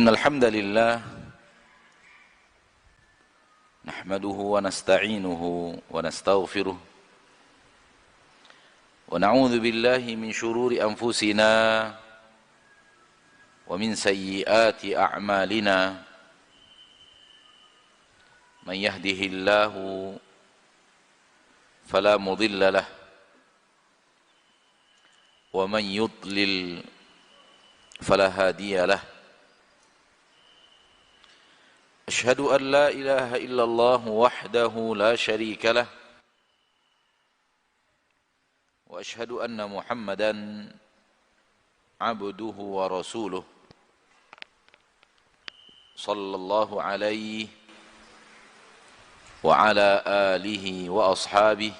Innal hamdalillah nahmaduhu wa nasta'inuhu wa nastaghfiruh wa na'udzu billahi min shururi anfusina wa min sayyiati a'malina man yahdihillahu fala mudilla lahu wa man yudlil fala hadiya lahu. أشهد أن لا إله إلا الله وحده لا شريك له وأشهد أن محمدا عبده ورسوله صلى الله عليه وعلى آله وأصحابه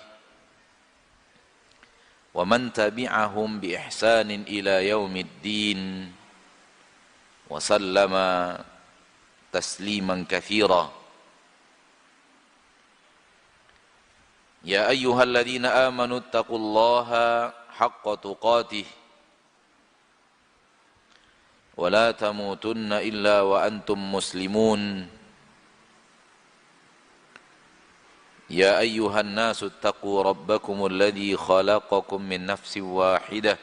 ومن تبعهم بإحسان إلى يوم الدين وسلم تسليما كثيرا. يا أيها الذين آمنوا اتقوا الله حق تقاته ولا تموتن إلا وأنتم مسلمون. يا أيها الناس اتقوا ربكم الذي خلقكم من نفس واحدة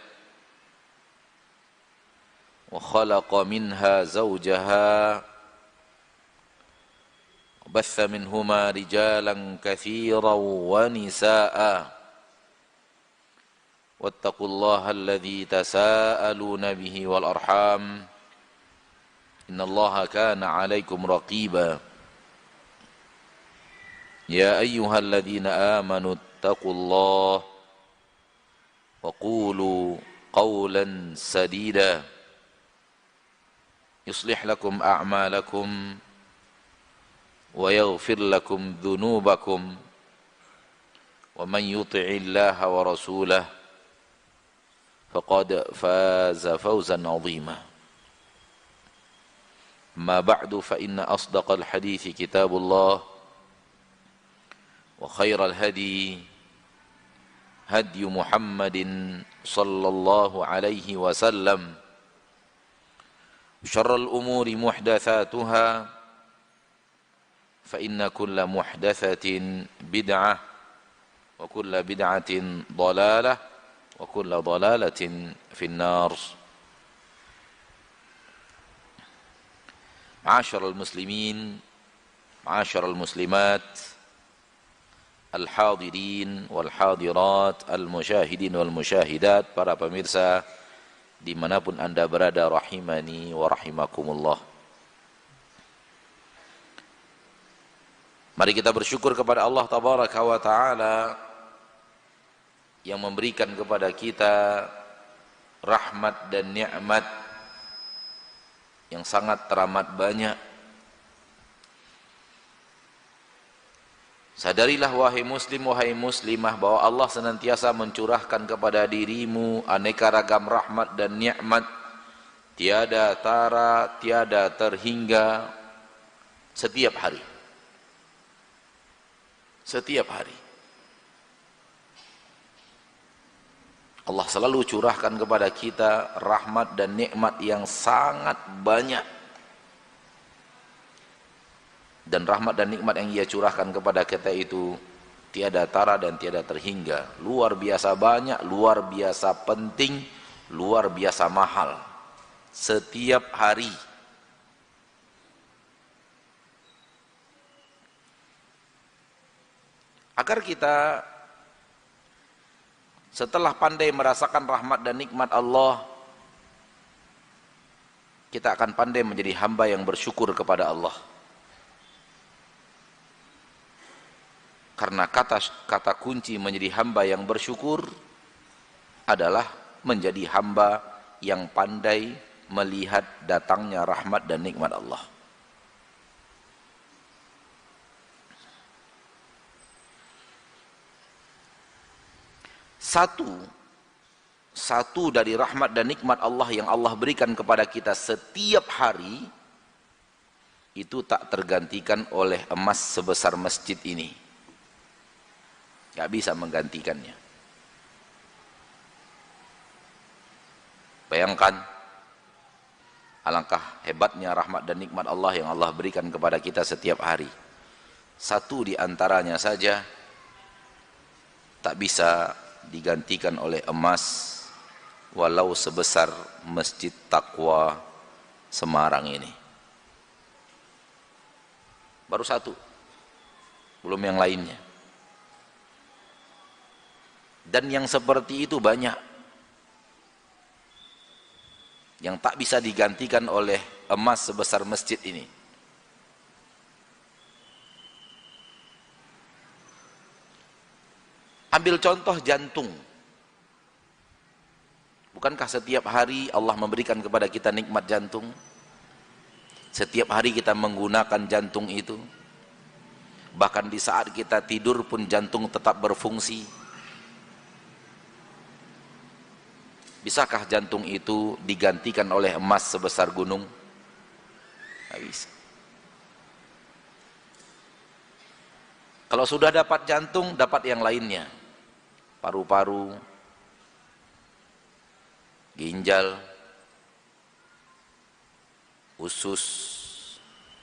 وخلق منها زوجها وبث منهما رجالا كثيرا ونساء واتقوا الله الذي تساءلون به والأرحام إن الله كان عليكم رقيبا. يا أيها الذين آمنوا اتقوا الله وقولوا قولا سديدا يصلح لكم أعمالكم ويغفر لكم ذنوبكم ومن يطع الله ورسوله فقد فاز فوزا عظيما. ما بعد فإن أصدق الحديث كتاب الله وخير الهدي هدي محمد صلى الله عليه وسلم شر الأمور محدثاتها فإن كل محدثة بدعة وكل بدعة ضلالة وكل ضلالة في النار. معاشر المسلمين معاشر المسلمات الحاضرين والحاضرات المشاهدين والمشاهدات, para pemirsa dimanapun anda berada, rahimani wa rahimakumullah. Mari kita bersyukur kepada Allah Tabaraka wa Ta'ala yang memberikan kepada kita rahmat dan nikmat yang sangat teramat banyak. Sadarilah wahai muslim, wahai muslimah, bahwa Allah senantiasa mencurahkan kepada dirimu aneka ragam rahmat dan nikmat tiada tara, tiada terhingga setiap hari. Setiap hari Allah selalu curahkan kepada kita rahmat dan nikmat yang sangat banyak. Dan rahmat dan nikmat yang Ia curahkan kepada kita itu tiada tara dan tiada terhingga, luar biasa banyak, luar biasa penting, luar biasa mahal. Setiap hari agar kita setelah pandai merasakan rahmat dan nikmat Allah, kita akan pandai menjadi hamba yang bersyukur kepada Allah. Karena kata kunci menjadi hamba yang bersyukur adalah menjadi hamba yang pandai melihat datangnya rahmat dan nikmat Allah. Satu dari rahmat dan nikmat Allah yang Allah berikan kepada kita setiap hari itu tak tergantikan oleh emas sebesar masjid ini. Gak bisa menggantikannya. Bayangkan Alangkah hebatnya rahmat dan nikmat Allah yang Allah berikan kepada kita setiap hari. Satu di antaranya saja tak bisa digantikan oleh emas walau sebesar Masjid Taqwa Semarang ini. Baru satu, belum yang lainnya. Dan yang seperti itu banyak, yang tak bisa digantikan oleh emas sebesar masjid ini. Ambil contoh jantung. Bukankah setiap hari Allah memberikan kepada kita nikmat jantung? Setiap hari kita menggunakan jantung itu. Bahkan di saat kita tidur pun jantung tetap berfungsi. Bisakah jantung itu digantikan oleh emas sebesar gunung? Tidak bisa. Kalau sudah dapat jantung, dapat yang lainnya. Paru-paru, ginjal, usus,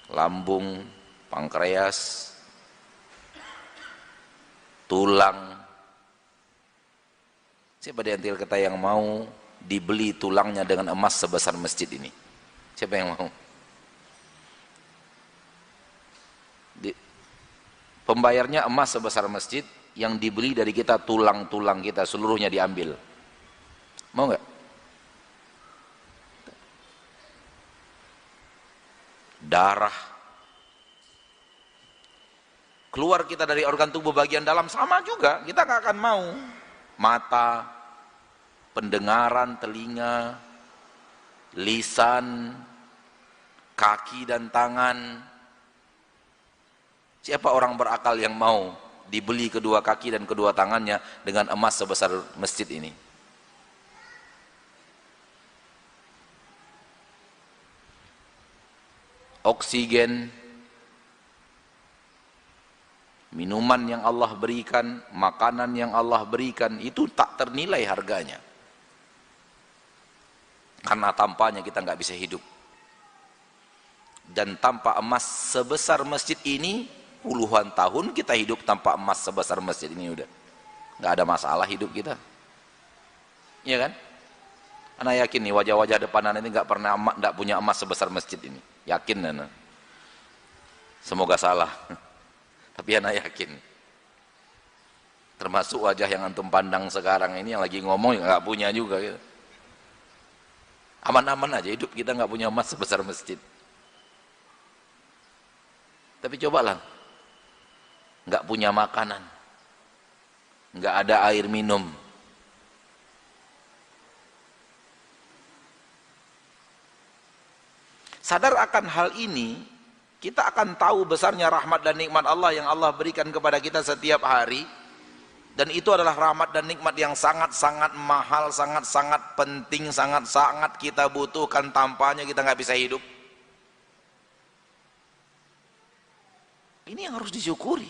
lambung, pankreas, tulang. Siapa di antara kita yang mau dibeli tulangnya dengan emas sebesar masjid ini? Siapa yang mau? Pembayarnya emas sebesar masjid, yang dibeli dari kita tulang-tulang kita seluruhnya diambil. Mau nggak? Darah keluar kita dari organ tubuh bagian dalam sama juga, kita nggak akan mau. Mata, pendengaran, telinga, lisan, kaki dan tangan. Siapa orang berakal yang mau dibeli kedua kaki dan kedua tangannya dengan emas sebesar masjid ini? Oksigen, minuman yang Allah berikan, makanan yang Allah berikan, itu tak ternilai harganya. Karena tanpanya kita nggak bisa hidup. Dan tanpa emas sebesar masjid ini, puluhan tahun kita hidup tanpa emas sebesar masjid ini udah nggak ada masalah hidup kita. Iya kan? Ana yakin nih wajah-wajah depan ana ini nggak punya emas sebesar masjid ini. Yakin ana. Semoga salah. Tapi ana yakin. Termasuk wajah yang antum pandang sekarang ini yang lagi ngomong nggak punya juga gitu. Aman-aman aja hidup kita, nggak punya emas sebesar masjid. Tapi cobalah, nggak punya makanan, nggak ada air minum, sadar akan hal ini, kita akan tahu besarnya rahmat dan nikmat Allah yang Allah berikan kepada kita setiap hari. Dan itu adalah rahmat dan nikmat yang sangat-sangat mahal, sangat-sangat penting, sangat-sangat kita butuhkan. Tanpanya kita nggak bisa hidup. Ini yang harus disyukuri.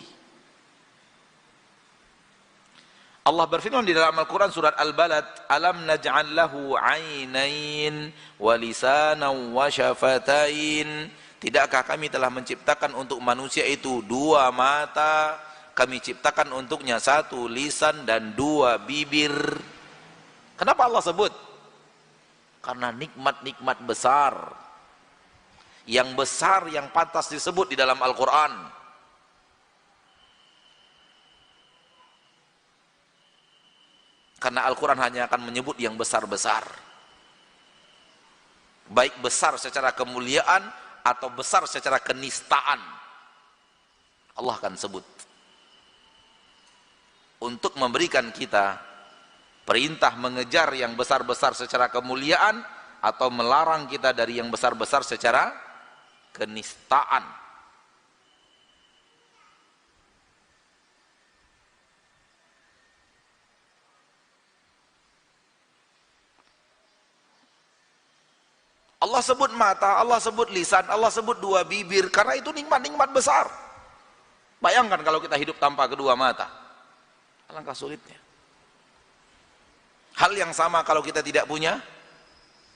Allah berfirman di dalam Al-Quran surat Al-Balad, alam naj'al lahu 'ainain wa lisanan wa syafatain. Tidakkah kami telah menciptakan untuk manusia itu dua mata, kami ciptakan untuknya satu lisan dan dua bibir. Kenapa Allah sebut? Karena nikmat-nikmat besar, yang besar yang pantas disebut di dalam Al-Quran. Karena Al-Quran hanya akan menyebut yang besar-besar, baik besar secara kemuliaan atau besar secara kenistaan, Allah akan sebut untuk memberikan kita perintah mengejar yang besar-besar secara kemuliaan atau melarang kita dari yang besar-besar secara kenistaan. Allah sebut mata, Allah sebut lisan, Allah sebut dua bibir, karena itu nikmat-nikmat besar. Bayangkan kalau kita hidup tanpa kedua mata, alangkah sulitnya. Hal yang sama kalau kita tidak punya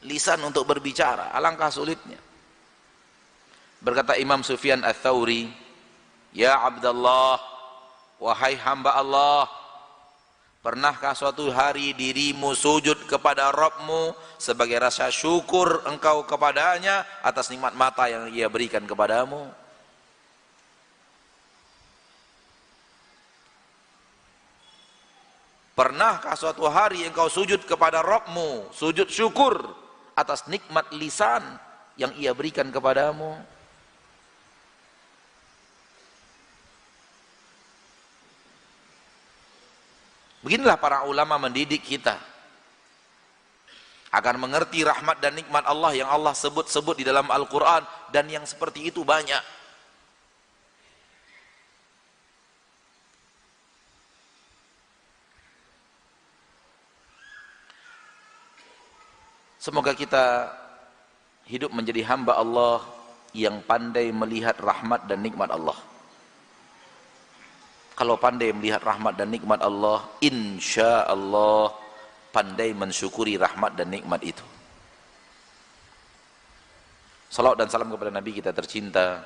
lisan untuk berbicara, alangkah sulitnya. Berkata Imam Sufyan Ats-Tsauri, "Ya Abdullah, wahai hamba Allah, pernahkah suatu hari dirimu sujud kepada Rabbmu sebagai rasa syukur engkau kepadanya atas nikmat mata yang Ia berikan kepadamu?" Pernahkah suatu hari engkau sujud kepada Rabbmu, sujud syukur atas nikmat lisan yang Ia berikan kepadamu? Beginilah para ulama mendidik kita agar mengerti rahmat dan nikmat Allah yang Allah sebut-sebut di dalam Al-Quran, dan yang seperti itu banyak. Semoga kita hidup menjadi hamba Allah yang pandai melihat rahmat dan nikmat Allah. Kalau pandai melihat rahmat dan nikmat Allah, insya Allah pandai mensyukuri rahmat dan nikmat itu. Salawat dan salam kepada Nabi kita tercinta,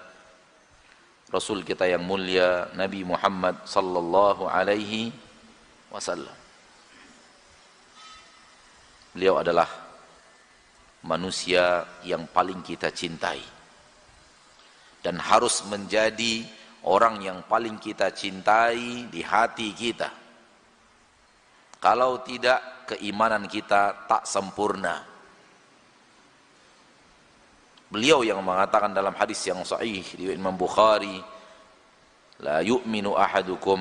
Rasul kita yang mulia, Nabi Muhammad sallallahu alaihi wasallam. Beliau adalah manusia yang paling kita cintai dan harus menjadi orang yang paling kita cintai di hati kita. Kalau tidak, keimanan kita tak sempurna. Beliau yang mengatakan dalam hadis yang sahih riwayat Imam Bukhari, "La yu'minu ahadukum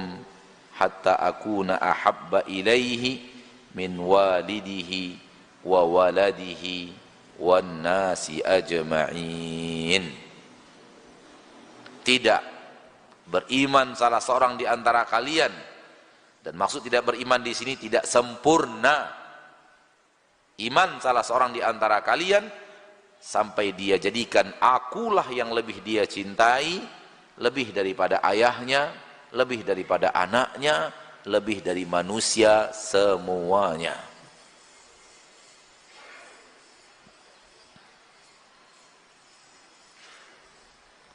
hatta akuna ahabba ilaihi min walidihi wa waladihi wan nasi ajma'in." Tidak beriman salah seorang di antara kalian, dan maksud tidak beriman di sini tidak sempurna. Iman salah seorang di antara kalian sampai dia jadikan akulah yang lebih dia cintai, lebih daripada ayahnya, lebih daripada anaknya, lebih dari manusia semuanya.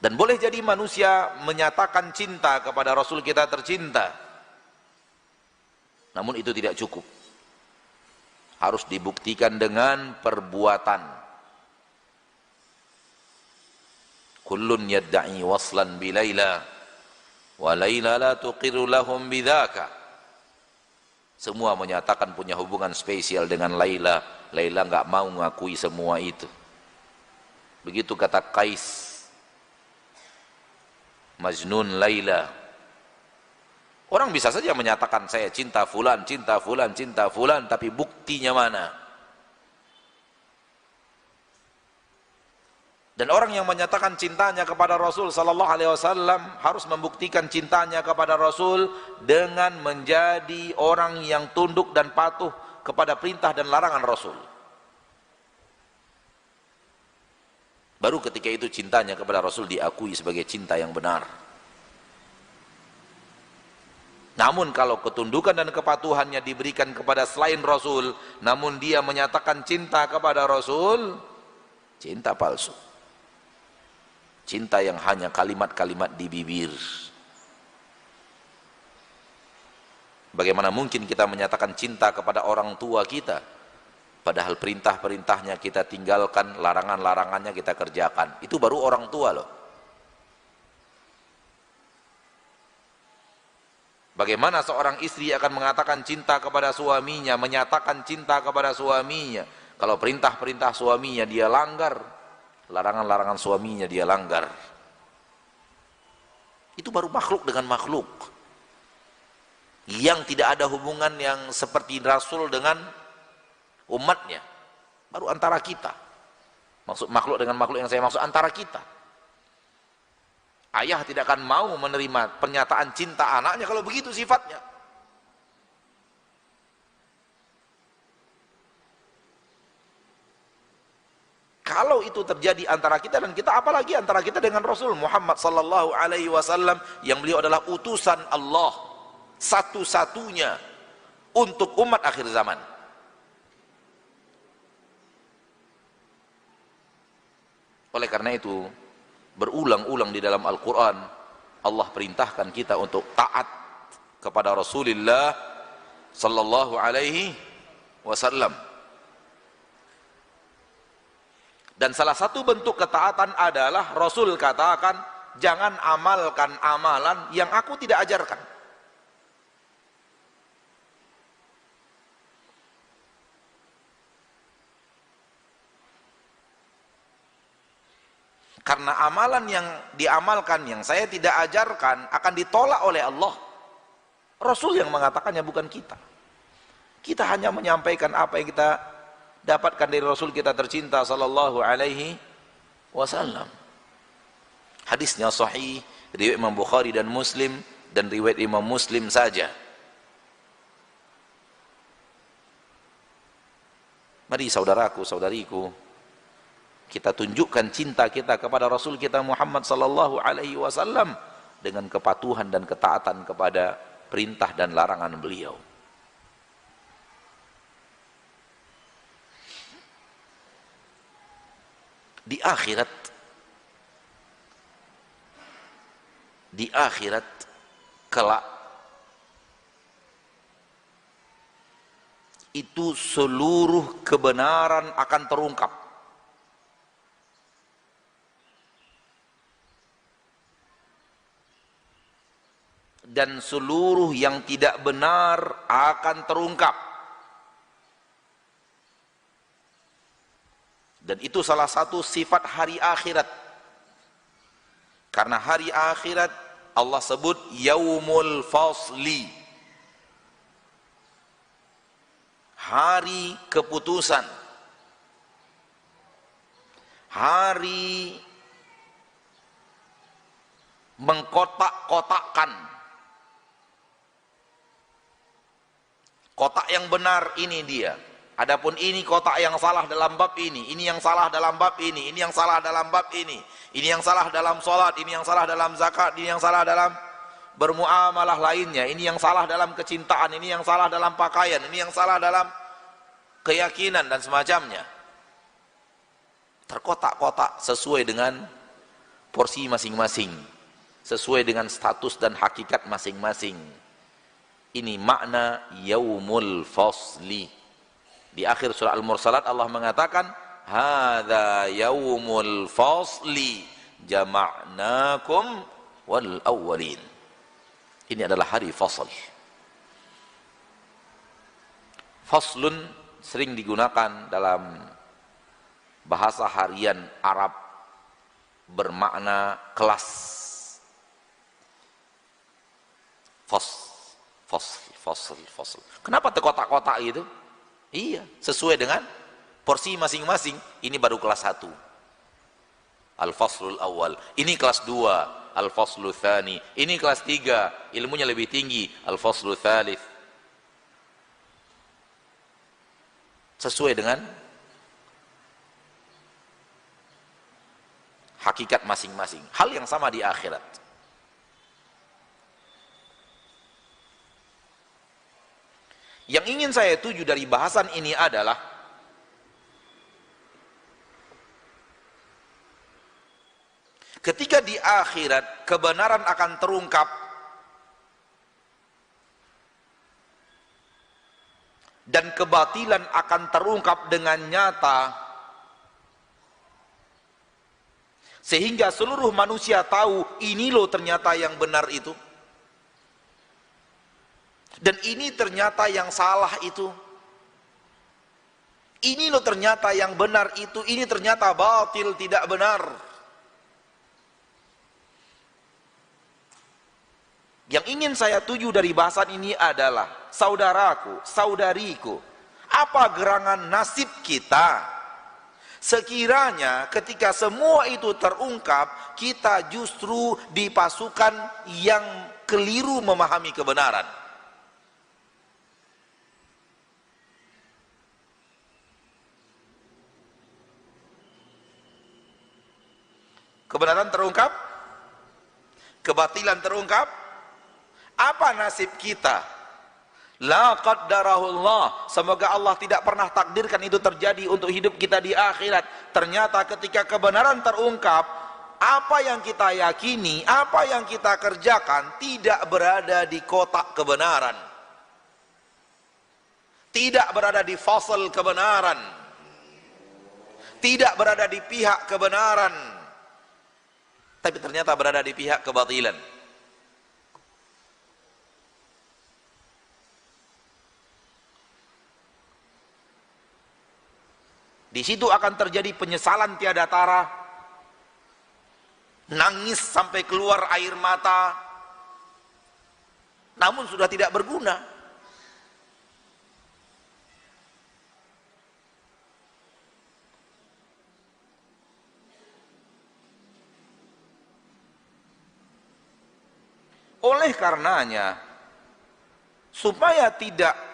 Dan boleh jadi manusia menyatakan cinta kepada Rasul kita tercinta, namun itu tidak cukup. Harus dibuktikan dengan perbuatan. Kullun yadda'i waslan bi Laila wa Laila la tuqiru lahum bidzaka. Semua menyatakan punya hubungan spesial dengan Laila. Laila enggak mau mengakui semua itu. Begitu kata Qais, Majnun Laila. Orang bisa saja menyatakan saya cinta fulan, cinta fulan, cinta fulan, tapi buktinya mana? Dan orang yang menyatakan cintanya kepada Rasul sallallahu alaihi wasallam harus membuktikan cintanya kepada Rasul dengan menjadi orang yang tunduk dan patuh kepada perintah dan larangan Rasul. Baru ketika itu cintanya kepada Rasul diakui sebagai cinta yang benar. Namun kalau ketundukan dan kepatuhannya diberikan kepada selain Rasul, namun dia menyatakan cinta kepada Rasul, cinta palsu. Cinta yang hanya kalimat-kalimat di bibir. Bagaimana mungkin kita menyatakan cinta kepada orang tua kita, padahal perintah-perintahnya kita tinggalkan, larangan-larangannya kita kerjakan. Itu baru orang tua loh. Bagaimana seorang istri akan mengatakan cinta kepada suaminya, menyatakan cinta kepada suaminya, kalau perintah-perintah suaminya dia langgar, larangan-larangan suaminya dia langgar? Itu baru makhluk dengan makhluk, yang tidak ada hubungan yang seperti Rasul dengan umatnya, baru antara kita. Maksud makhluk dengan makhluk yang saya maksud antara kita. Ayah tidak akan mau menerima pernyataan cinta anaknya kalau begitu sifatnya. Kalau itu terjadi antara kita dan kita, apalagi antara kita dengan Rasul Muhammad sallallahu alaihi wasallam yang beliau adalah utusan Allah satu-satunya untuk umat akhir zaman. Oleh karena itu, berulang-ulang di dalam Al-Quran, Allah perintahkan kita untuk taat kepada Rasulullah sallallahu alaihi wasallam. Dan salah satu bentuk ketaatan adalah Rasul katakan, jangan amalkan amalan yang aku tidak ajarkan. Karena amalan yang diamalkan yang saya tidak ajarkan akan ditolak oleh Allah. Rasul yang mengatakannya, bukan kita. Kita hanya menyampaikan apa yang kita dapatkan dari Rasul kita tercinta sallallahu alaihi wasallam. Hadisnya sahih, riwayat Imam Bukhari dan Muslim, dan riwayat Imam Muslim saja. Mari saudaraku, saudariku, kita tunjukkan cinta kita kepada Rasul kita Muhammad sallallahu alaihi wasallam dengan kepatuhan dan ketaatan kepada perintah dan larangan beliau. Di akhirat kelak itu seluruh kebenaran akan terungkap. Dan seluruh yang tidak benar akan terungkap. Dan itu salah satu sifat hari akhirat. Karena hari akhirat Allah sebut yaumul fasli, hari keputusan, hari mengkotak-kotakkan. Kotak yang benar ini dia. Adapun ini kotak yang salah dalam bab ini yang salah dalam bab ini yang salah dalam bab ini yang salah dalam sholat, ini yang salah dalam zakat, ini yang salah dalam bermuamalah lainnya, ini yang salah dalam kecintaan, ini yang salah dalam pakaian, ini yang salah dalam keyakinan dan semacamnya. Terkotak-kotak sesuai dengan porsi masing-masing, sesuai dengan status dan hakikat masing-masing. Ini makna yaumul fasli. Di akhir surah Al-Mursalat Allah mengatakan, hadza yaumul fasli jama'nakum wal awwalin. Ini adalah hari fasl. Faslun sering digunakan dalam bahasa harian Arab bermakna kelas. Fasl. Kenapa terkotak-kotak itu? Iya, sesuai dengan porsi masing-masing. Ini baru kelas 1. Al-faslul awal. Ini kelas 2. Al-faslul tsani. Ini kelas 3. Ilmunya lebih tinggi. Al-faslul tsalits. Sesuai dengan hakikat masing-masing. Hal yang sama di akhirat. Yang ingin saya tuju dari bahasan ini adalah ketika di akhirat kebenaran akan terungkap dan kebatilan akan terungkap dengan nyata, sehingga seluruh manusia tahu ini loh ternyata yang benar itu, dan ini ternyata yang salah itu, ini loh ternyata yang benar itu, ini ternyata batil tidak benar. Yang ingin saya tuju dari bahasan ini adalah, saudaraku, saudariku, apa gerangan nasib kita sekiranya ketika semua itu terungkap, kita justru di pasukan yang keliru memahami kebenaran. Kebenaran terungkap, kebatilan terungkap, apa nasib kita? La qaddarahullah, semoga Allah tidak pernah takdirkan itu terjadi untuk hidup kita di akhirat. Ternyata ketika kebenaran terungkap, apa yang kita yakini, apa yang kita kerjakan tidak berada di kotak kebenaran, tidak berada di fasal kebenaran, tidak berada di pihak kebenaran, tapi ternyata berada di pihak kebatilan. Di situ akan terjadi penyesalan tiada tara, nangis sampai keluar air mata, namun sudah tidak berguna. Oleh karenanya, supaya tidak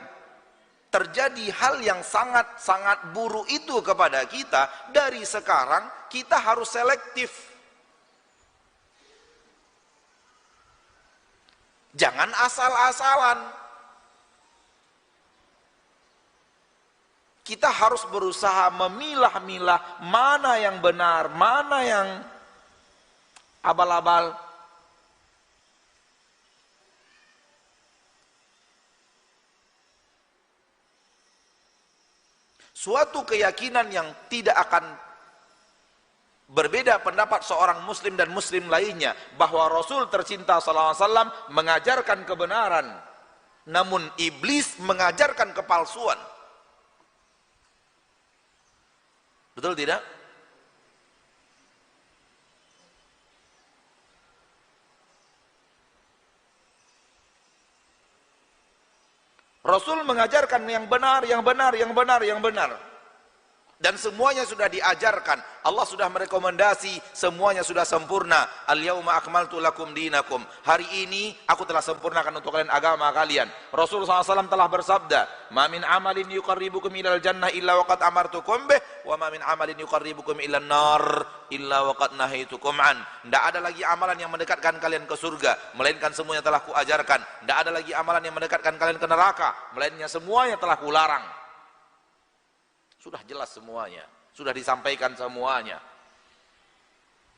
terjadi hal yang sangat-sangat buruk itu kepada kita, dari sekarang kita harus selektif. Jangan asal-asalan. Kita harus berusaha memilah-milah mana yang benar, mana yang abal-abal. Suatu keyakinan yang tidak akan berbeda pendapat seorang muslim dan muslim lainnya, bahwa Rasul tercinta sallallahu alaihi wasallam mengajarkan kebenaran, namun iblis mengajarkan kepalsuan. Betul tidak? Rasul mengajarkan yang benar, yang benar, yang benar, yang benar. Dan semuanya sudah diajarkan. Allah sudah merekomendasi, semuanya sudah sempurna. Al-yauma akmaltu lakum dinakum. Hari ini aku telah sempurnakan untuk kalian agama kalian. Rasulullah SAW telah bersabda, "Ma min amalin yuqarribukum ilal jannah illa waqad amartukum bih, wa ma min amalin yuqarribukum ilan nar illa waqad nahaitukum an." Tidak ada lagi amalan yang mendekatkan kalian ke surga, melainkan semuanya telah kuajarkan. Tidak ada lagi amalan yang mendekatkan kalian ke neraka, melainkan semuanya telah kularang. Sudah jelas semuanya, sudah disampaikan semuanya.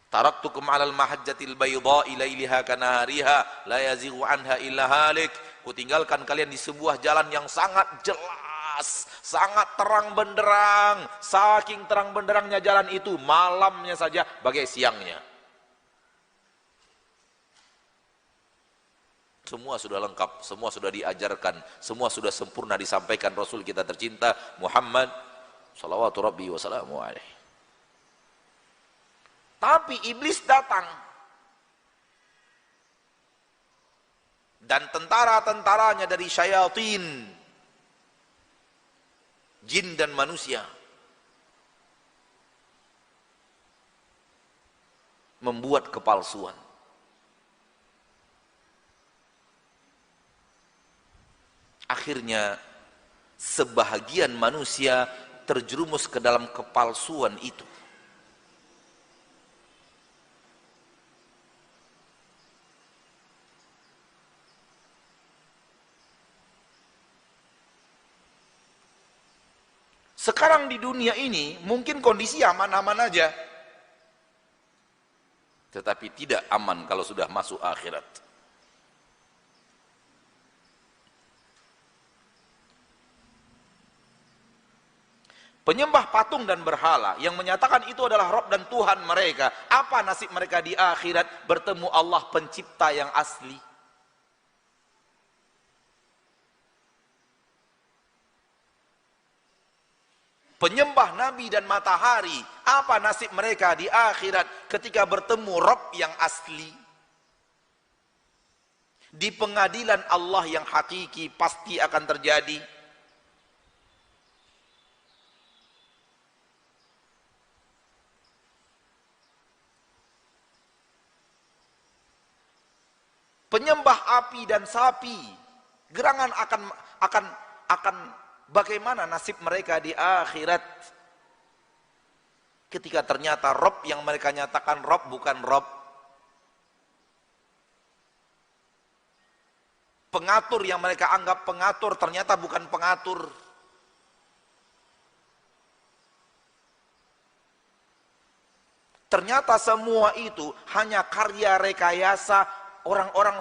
Taraktukum 'alal mahajjatil baydha'i lailiha kanahariha la yazighu anha illa halik. Kutinggalkan kalian di sebuah jalan yang sangat jelas, sangat terang benderang. Saking terang benderangnya jalan itu, malamnya saja bagai siangnya. Semua sudah lengkap, semua sudah diajarkan, semua sudah sempurna disampaikan Rasul kita tercinta Muhammad salawatu rabbi wa salamu alaihi. Tapi iblis datang dan tentara-tentaranya dari syayatin, jin dan manusia, membuat kepalsuan. Akhirnya sebahagian manusia terjerumus ke dalam kepalsuan itu. Sekarang di dunia ini mungkin kondisi aman-aman aja, tetapi tidak aman kalau sudah masuk akhirat. Penyembah patung dan berhala yang menyatakan itu adalah Rabb dan Tuhan mereka, apa nasib mereka di akhirat bertemu Allah pencipta yang asli? Penyembah nabi dan matahari, apa nasib mereka di akhirat ketika bertemu Rabb yang asli? Di pengadilan Allah yang hakiki pasti akan terjadi. Penyembah api dan sapi, gerangan akan bagaimana nasib mereka di akhirat ketika ternyata Rabb yang mereka nyatakan Rabb bukan Rabb. Pengatur yang mereka anggap pengatur ternyata bukan pengatur. Ternyata semua itu hanya karya rekayasa orang-orang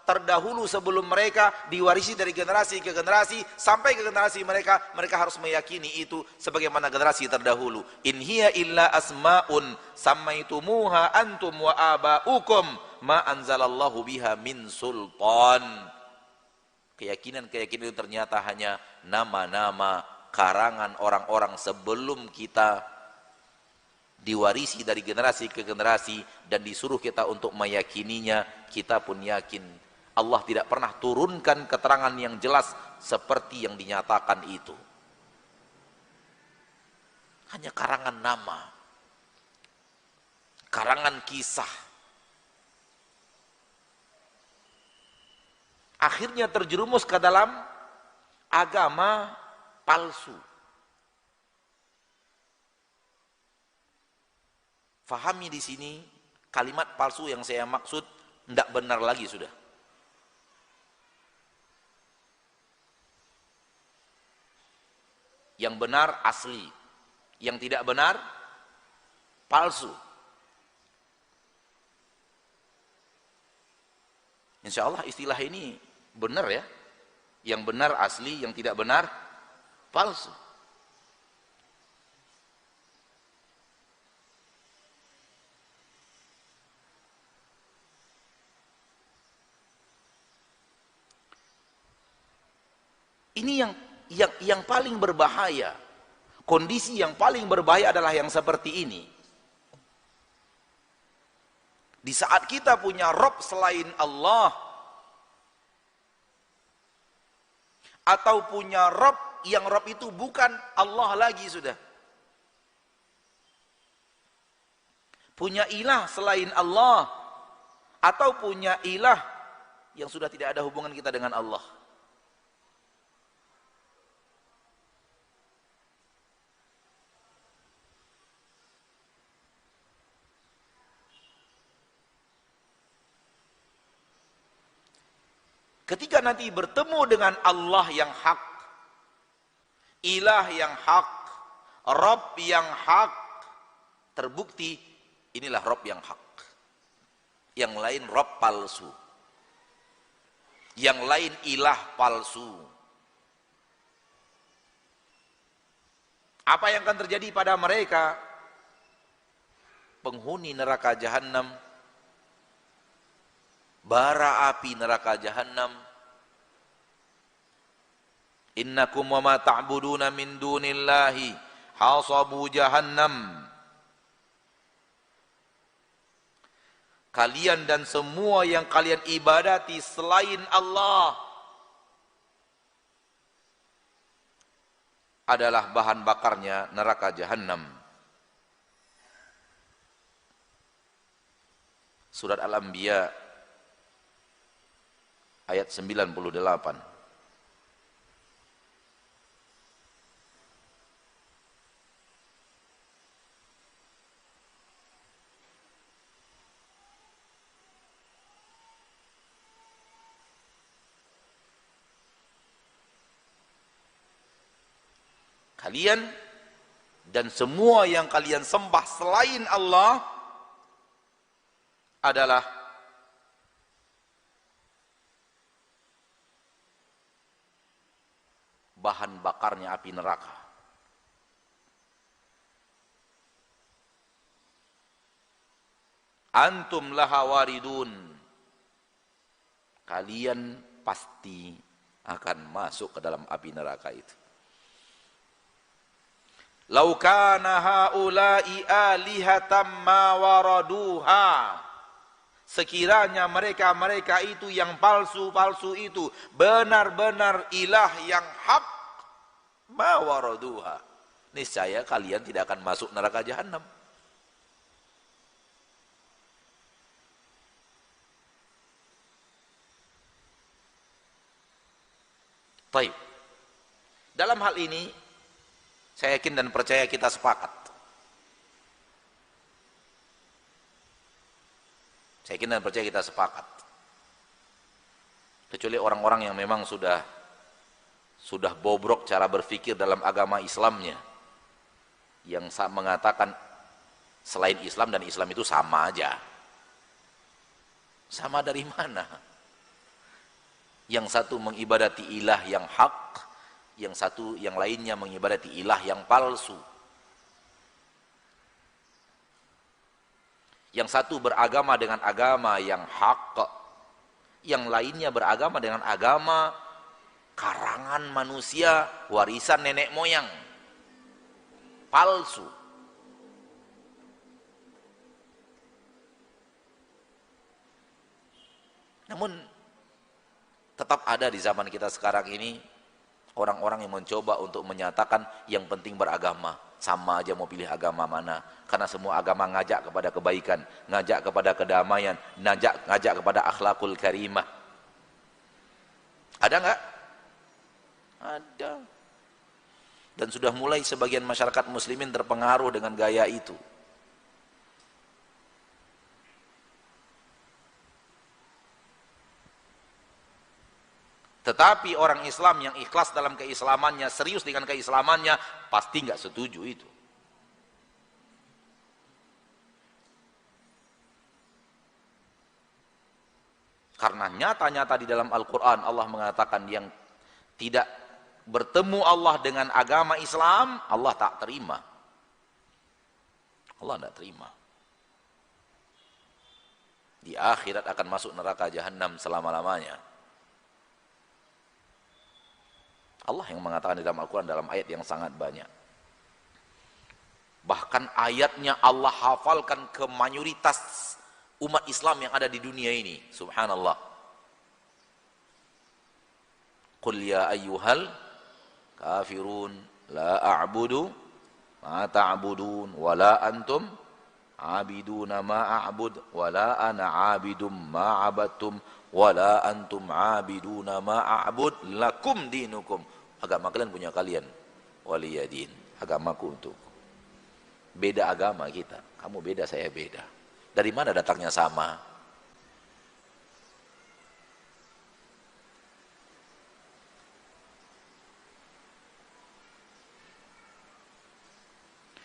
terdahulu sebelum mereka, diwarisi dari generasi ke generasi sampai ke generasi mereka. Mereka harus meyakini itu sebagaimana generasi terdahulu. In hiya illa asma'un sammaitumuha antum wa aba'ukum ma anzalallahu biha min sultan. Keyakinan-keyakinan itu ternyata hanya nama-nama karangan orang-orang sebelum kita, diwarisi dari generasi ke generasi, dan disuruh kita untuk meyakininya. Kita pun yakin. Allah tidak pernah turunkan keterangan yang jelas seperti yang dinyatakan itu. Hanya karangan nama, karangan kisah. Akhirnya terjerumus ke dalam agama palsu. Fahami di sini kalimat palsu yang saya maksud tidak benar lagi sudah. Yang benar asli, yang tidak benar palsu. Insya Allah istilah ini benar ya. Yang benar asli, yang tidak benar palsu. Ini yang paling berbahaya. Kondisi yang paling berbahaya adalah yang seperti ini. Di saat kita punya Rob selain Allah, atau punya Rob yang Rob itu bukan Allah lagi sudah. Punya ilah selain Allah, atau punya ilah yang sudah tidak ada hubungan kita dengan Allah. Ketika nanti bertemu dengan Allah yang hak, ilah yang hak, Rabb yang hak, terbukti inilah Rabb yang hak. Yang lain Rabb palsu. Yang lain ilah palsu. Apa yang akan terjadi pada mereka? Penghuni neraka jahanam, bara api neraka jahanam. Innakum wa ma ta'buduna min dunillahi hasabu jahannam. Kalian dan semua yang kalian ibadati selain Allah adalah bahan bakarnya neraka jahanam. Surat Al-Anbiya ayat 98. Kalian dan semua yang kalian sembah selain Allah adalah bahan bakarnya api neraka. Antum laha waridun. Kalian pasti akan masuk ke dalam api neraka itu. Lau kana haula'i alihatam ma waraduha. Sekiranya mereka-mereka itu yang palsu-palsu itu benar-benar ilah yang hak, ma waraduha, niscaya kalian tidak akan masuk neraka jahanam. Baik. Dalam hal ini saya yakin dan percaya kita sepakat. Saya yakin dan percaya kita sepakat. Kecuali orang-orang yang memang sudah bobrok cara berpikir dalam agama Islamnya, yang mengatakan selain Islam dan Islam itu sama aja. Sama dari mana? Yang satu mengibadati ilah yang hak, yang lainnya mengibadati ilah yang palsu. Yang satu beragama dengan agama yang hak, yang lainnya beragama dengan agama karangan manusia, warisan nenek moyang, palsu. Namun tetap ada di zaman kita sekarang ini orang-orang yang mencoba untuk menyatakan yang penting beragama, sama aja mau pilih agama mana, karena semua agama ngajak kepada kebaikan, ngajak kepada kedamaian, ngajak kepada akhlakul karimah. Ada nggak? Ada. Dan sudah mulai sebagian masyarakat muslimin terpengaruh dengan gaya itu. Tetapi orang Islam yang ikhlas dalam keislamannya, serius dengan keislamannya, pasti nggak setuju itu. Karena nyata-nyata di dalam Al-Quran Allah mengatakan yang tidak bertemu Allah dengan agama Islam, Allah tak terima. Allah tidak terima. Di akhirat akan masuk neraka jahanam selama-lamanya. Allah yang mengatakan di dalam Al-Quran dalam ayat yang sangat banyak. Bahkan ayatnya Allah hafalkan ke mayoritas umat Islam yang ada di dunia ini. Subhanallah. Qul ya ayyuhal kafirun la a'budu ma ta'budun wa la antum abiduna ma a'bud wa la ana abidum ma abattum wa la antum abiduna ma a'bud lakum dinukum. Agama kalian punya kalian, waliyadin, agamaku untuk. Beda agama kita, kamu beda, saya beda. Dari mana datangnya sama?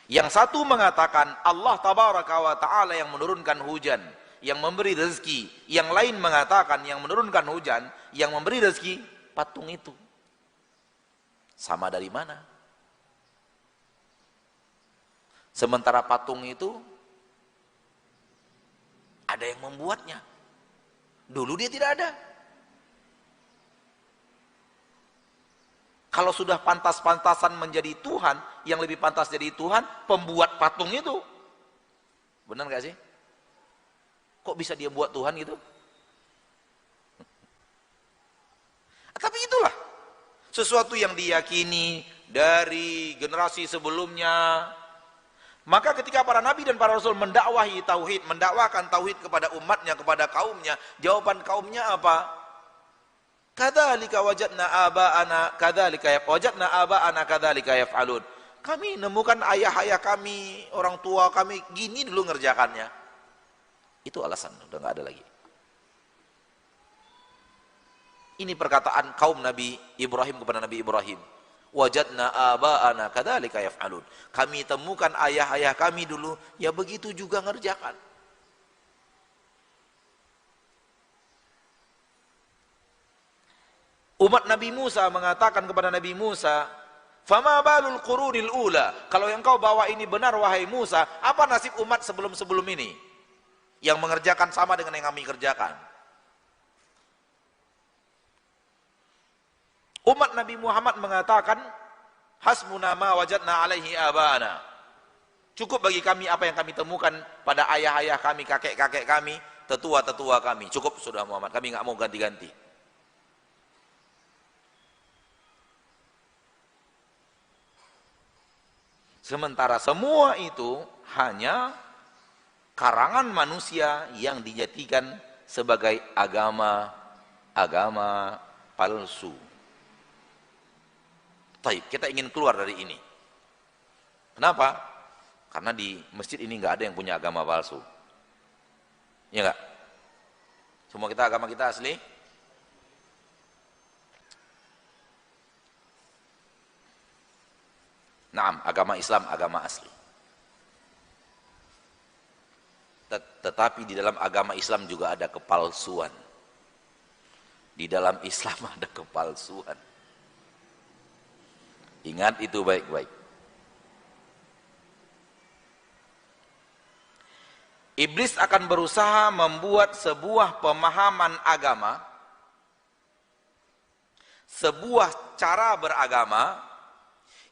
Yang satu mengatakan Allah tabaraka wa ta'ala yang menurunkan hujan, yang memberi rezeki. Yang lain mengatakan yang menurunkan hujan, yang memberi rezeki, patung itu. Sama dari mana? Sementara patung itu ada yang membuatnya. Dulu dia tidak ada. Kalau sudah pantas-pantasan menjadi Tuhan, yang lebih pantas jadi Tuhan, pembuat patung itu. Benar gak sih? Kok bisa dia buat Tuhan gitu? Tapi itulah sesuatu yang diyakini dari generasi sebelumnya. Maka ketika para nabi dan para rasul mendakwahi tauhid, mendakwakan tauhid kepada umatnya, kepada kaumnya, jawaban kaumnya apa? Kadzalika wajadna aba'ana kadzalika yaf'alun. Kami nemukan ayah-ayah kami, orang tua kami gini dulu ngerjakannya. Itu alasan, udah nggak ada lagi. Ini perkataan kaum Nabi Ibrahim kepada Nabi Ibrahim. Wajadna aba'ana kadzalika yaf'alun. Kami temukan ayah-ayah kami dulu, ya begitu juga ngerjakan. Umat Nabi Musa mengatakan kepada Nabi Musa, "Fama balul qurunil ula?" Kalau yang kau bawa ini benar wahai Musa, apa nasib umat sebelum-sebelum ini yang mengerjakan sama dengan yang kami kerjakan? Umat Nabi Muhammad mengatakan, hasbuna ma wajadna alaihi aba'ana. Cukup bagi kami apa yang kami temukan pada ayah-ayah kami, kakek-kakek kami, tetua-tetua kami. Cukup sudah Muhammad, kami nggak mau ganti-ganti. Sementara semua itu hanya karangan manusia yang dijadikan sebagai agama palsu. Taib, kita ingin keluar dari ini. Kenapa? Karena di masjid ini nggak ada yang punya agama palsu. Ya nggak? Semua kita agama kita asli. Naam, agama Islam agama asli. Tetapi di dalam agama Islam juga ada kepalsuan. Di dalam Islam ada kepalsuan. Ingat itu baik-baik. Iblis akan berusaha membuat sebuah pemahaman agama, sebuah cara beragama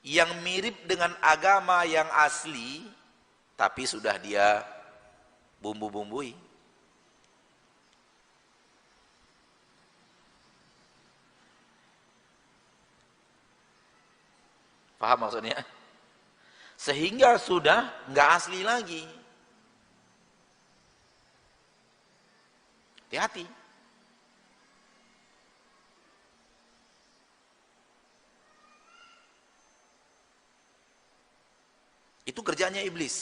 yang mirip dengan agama yang asli, tapi sudah dia bumbu-bumbui. Paham maksudnya? Sehingga sudah nggak asli lagi. Hati-hati. Itu kerjanya iblis.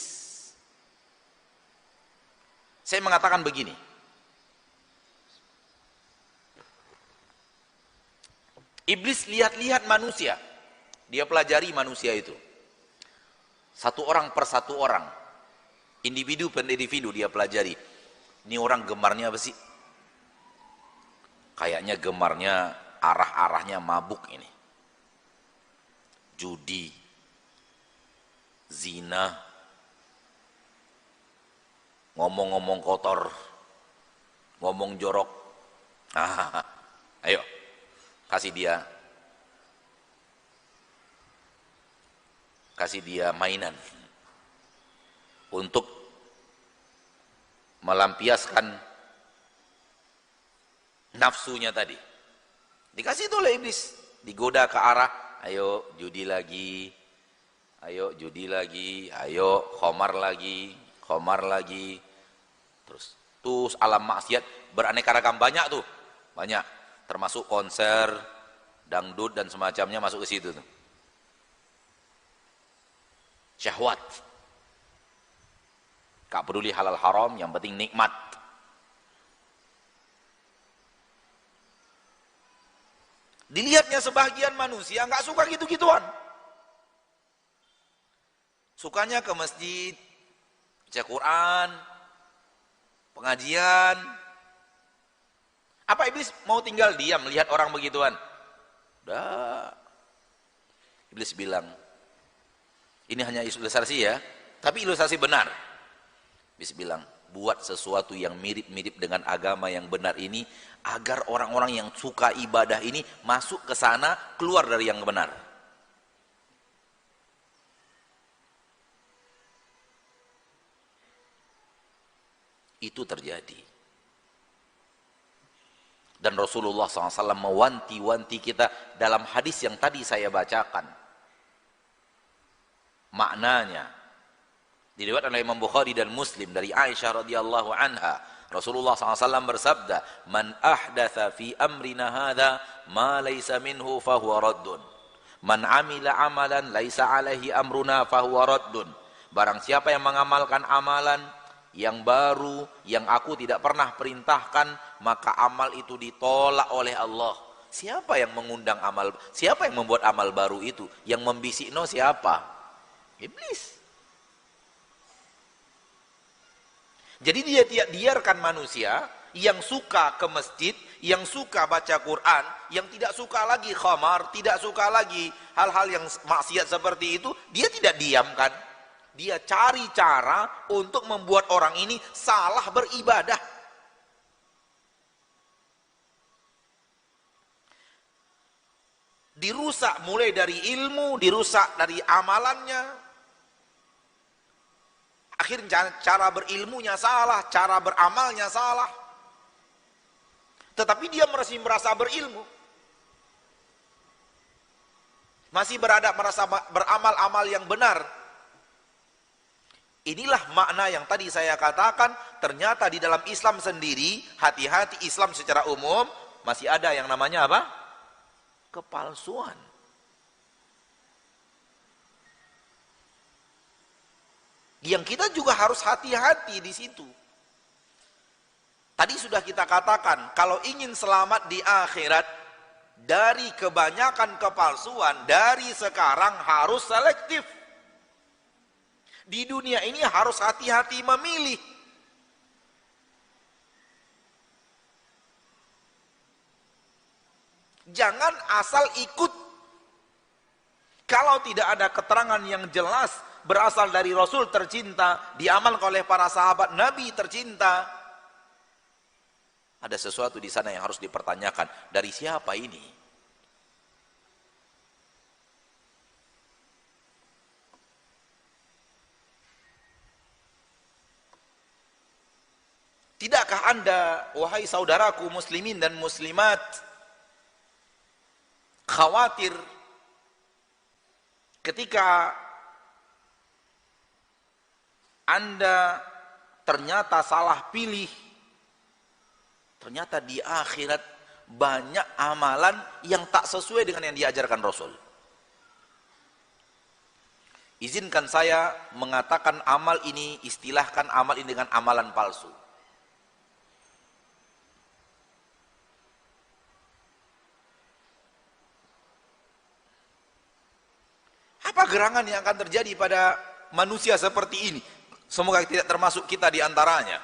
Saya mengatakan begini. Iblis lihat-lihat manusia. Dia pelajari manusia itu. Satu orang per satu orang. Individu per individu dia pelajari. Ini orang gemarnya apa sih? Kayaknya gemarnya arah-arahnya mabuk ini. Judi, zina, ngomong-ngomong kotor, ngomong jorok. Ayo, kasih dia mainan untuk melampiaskan nafsunya tadi. Dikasih itu oleh iblis, digoda ke arah, ayo judi lagi, ayo judi lagi, ayo khomar lagi, terus alam maksiat beraneka ragam, banyak tuh, banyak, termasuk konser, dangdut dan semacamnya masuk ke situ tuh. Syahwat, gak peduli halal haram, yang penting nikmat. Dilihatnya sebagian manusia nggak suka gitu-gituan. Sukanya ke masjid, baca Quran, pengajian. Apa iblis mau tinggal diam melihat orang begituan? Udah. Iblis bilang, ini hanya ilustrasi ya, tapi ilustrasi benar. Iblis bilang, buat sesuatu yang mirip-mirip dengan agama yang benar ini, agar orang-orang yang suka ibadah ini masuk ke sana, keluar dari yang benar. Itu terjadi. Dan Rasulullah SAW mewanti-wanti kita dalam hadis yang tadi saya bacakan. Maknanya diriwayatkan oleh Imam Bukhari dan Muslim dari Aisyah radhiyallahu anha, Rasulullah SAW bersabda, "Man ahdatsa fi amrina hadza ma laysa minhu fahuwa raddun. Man amila amalan laisa alaihi amruna fahuwa raddun." Barang siapa yang mengamalkan amalan yang baru yang aku tidak pernah perintahkan, maka amal itu ditolak oleh Allah. Siapa yang mengundang amal? Siapa yang membuat amal baru itu? Yang membisikno siapa? Iblis. Jadi dia tidak biarkan manusia yang suka ke masjid, yang suka baca Quran, yang tidak suka lagi khamar, tidak suka lagi hal-hal yang maksiat seperti itu, dia tidak diamkan. Dia cari cara untuk membuat orang ini salah beribadah. Dirusak mulai dari ilmu, dirusak dari amalannya. Akhirnya cara berilmunya salah, cara beramalnya salah. Tetapi dia masih merasa berilmu. Masih merasa beramal-amal yang benar. Inilah makna yang tadi saya katakan, ternyata di dalam Islam sendiri, hati-hati Islam secara umum, masih ada yang namanya apa? Kepalsuan. Yang kita juga harus hati-hati di situ. Tadi sudah kita katakan, kalau ingin selamat di akhirat, dari kebanyakan kepalsuan, dari sekarang harus selektif. Di dunia ini harus hati-hati memilih. Jangan asal ikut. Kalau tidak ada keterangan yang jelas berasal dari Rasul tercinta, diamalkan oleh para sahabat Nabi tercinta, ada sesuatu di sana yang harus dipertanyakan. Dari siapa ini? Tidakkah Anda, wahai saudaraku muslimin dan muslimat, khawatir ketika Anda ternyata salah pilih, ternyata di akhirat banyak amalan yang tak sesuai dengan yang diajarkan Rasul? Izinkan saya mengatakan amal ini, istilahkan amal ini dengan amalan palsu. Apa gerangan yang akan terjadi pada manusia seperti ini? Semoga tidak termasuk kita di antaranya.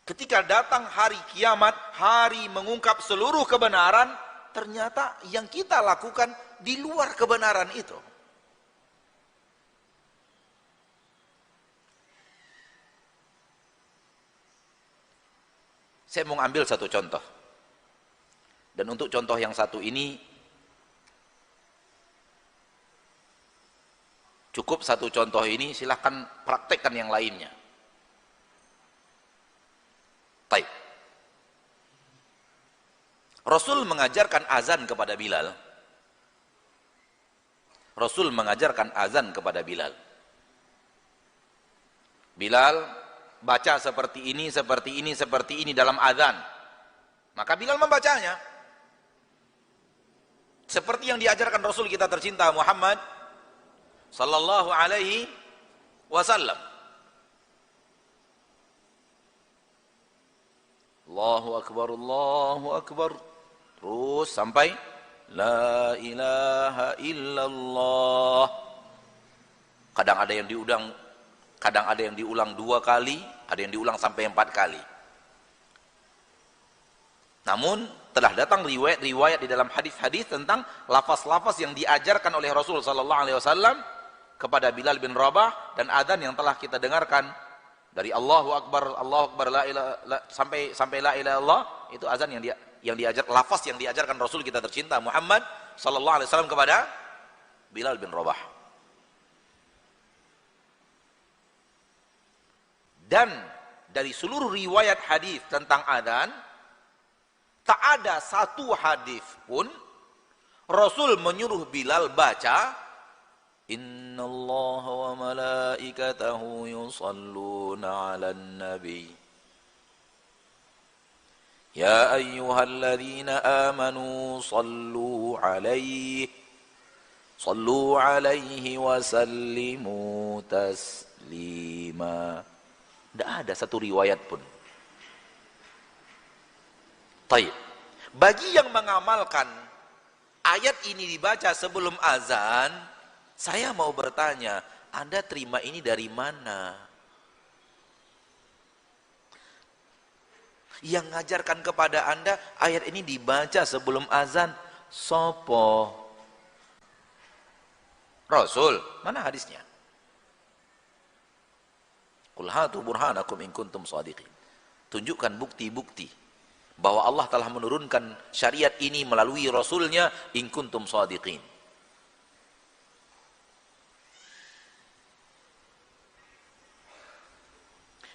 Ketika datang hari kiamat, hari mengungkap seluruh kebenaran, ternyata yang kita lakukan di luar kebenaran itu. Saya mau ambil satu contoh. Dan untuk contoh yang satu ini, cukup satu contoh ini, silahkan praktekkan yang lainnya. Baik. Rasul mengajarkan azan kepada Bilal. Rasul mengajarkan azan kepada Bilal. Bilal baca seperti ini, seperti ini, seperti ini dalam azan. Maka Bilal membacanya. Seperti yang diajarkan Rasul kita tercinta Muhammad sallallahu alaihi wasallam. Allahu akbar, Allahu akbar. Terus sampai la ilaha illallah. Kadang ada yang diulang, kadang ada yang diulang 2 kali, ada yang diulang sampai 4 kali. Namun telah datang riwayat-riwayat di dalam hadis-hadis tentang lafaz-lafaz yang diajarkan oleh Rasul sallallahu alaihi wasallam kepada Bilal bin Rabah, dan adzan yang telah kita dengarkan dari Allahu akbar la ilaha sampai la ilaha illallah, itu azan yang diajar, lafaz yang diajarkan Rasul kita tercinta Muhammad sallallahu alaihi wasallam kepada Bilal bin Rabah. Dan dari seluruh riwayat hadis tentang adzan, tak ada satu hadis pun Rasul menyuruh Bilal baca innallaha wa malaikatahu yusalluna 'alan nabi ya ayyuhalladzina amanu sallu 'alaihi wa sallimu taslima. Tidak ada satu riwayat pun. Taib. Bagi yang mengamalkan ayat ini dibaca sebelum azan, saya mau bertanya, Anda terima ini dari mana? Yang ngajarkan kepada Anda ayat ini dibaca sebelum azan, sopo? Rasul. Mana hadisnya? Qul hatu burhanakum in kuntum shadiqin. Tunjukkan bukti-bukti bahwa Allah telah menurunkan syariat ini melalui Rasulnya in kuntum shadiqin.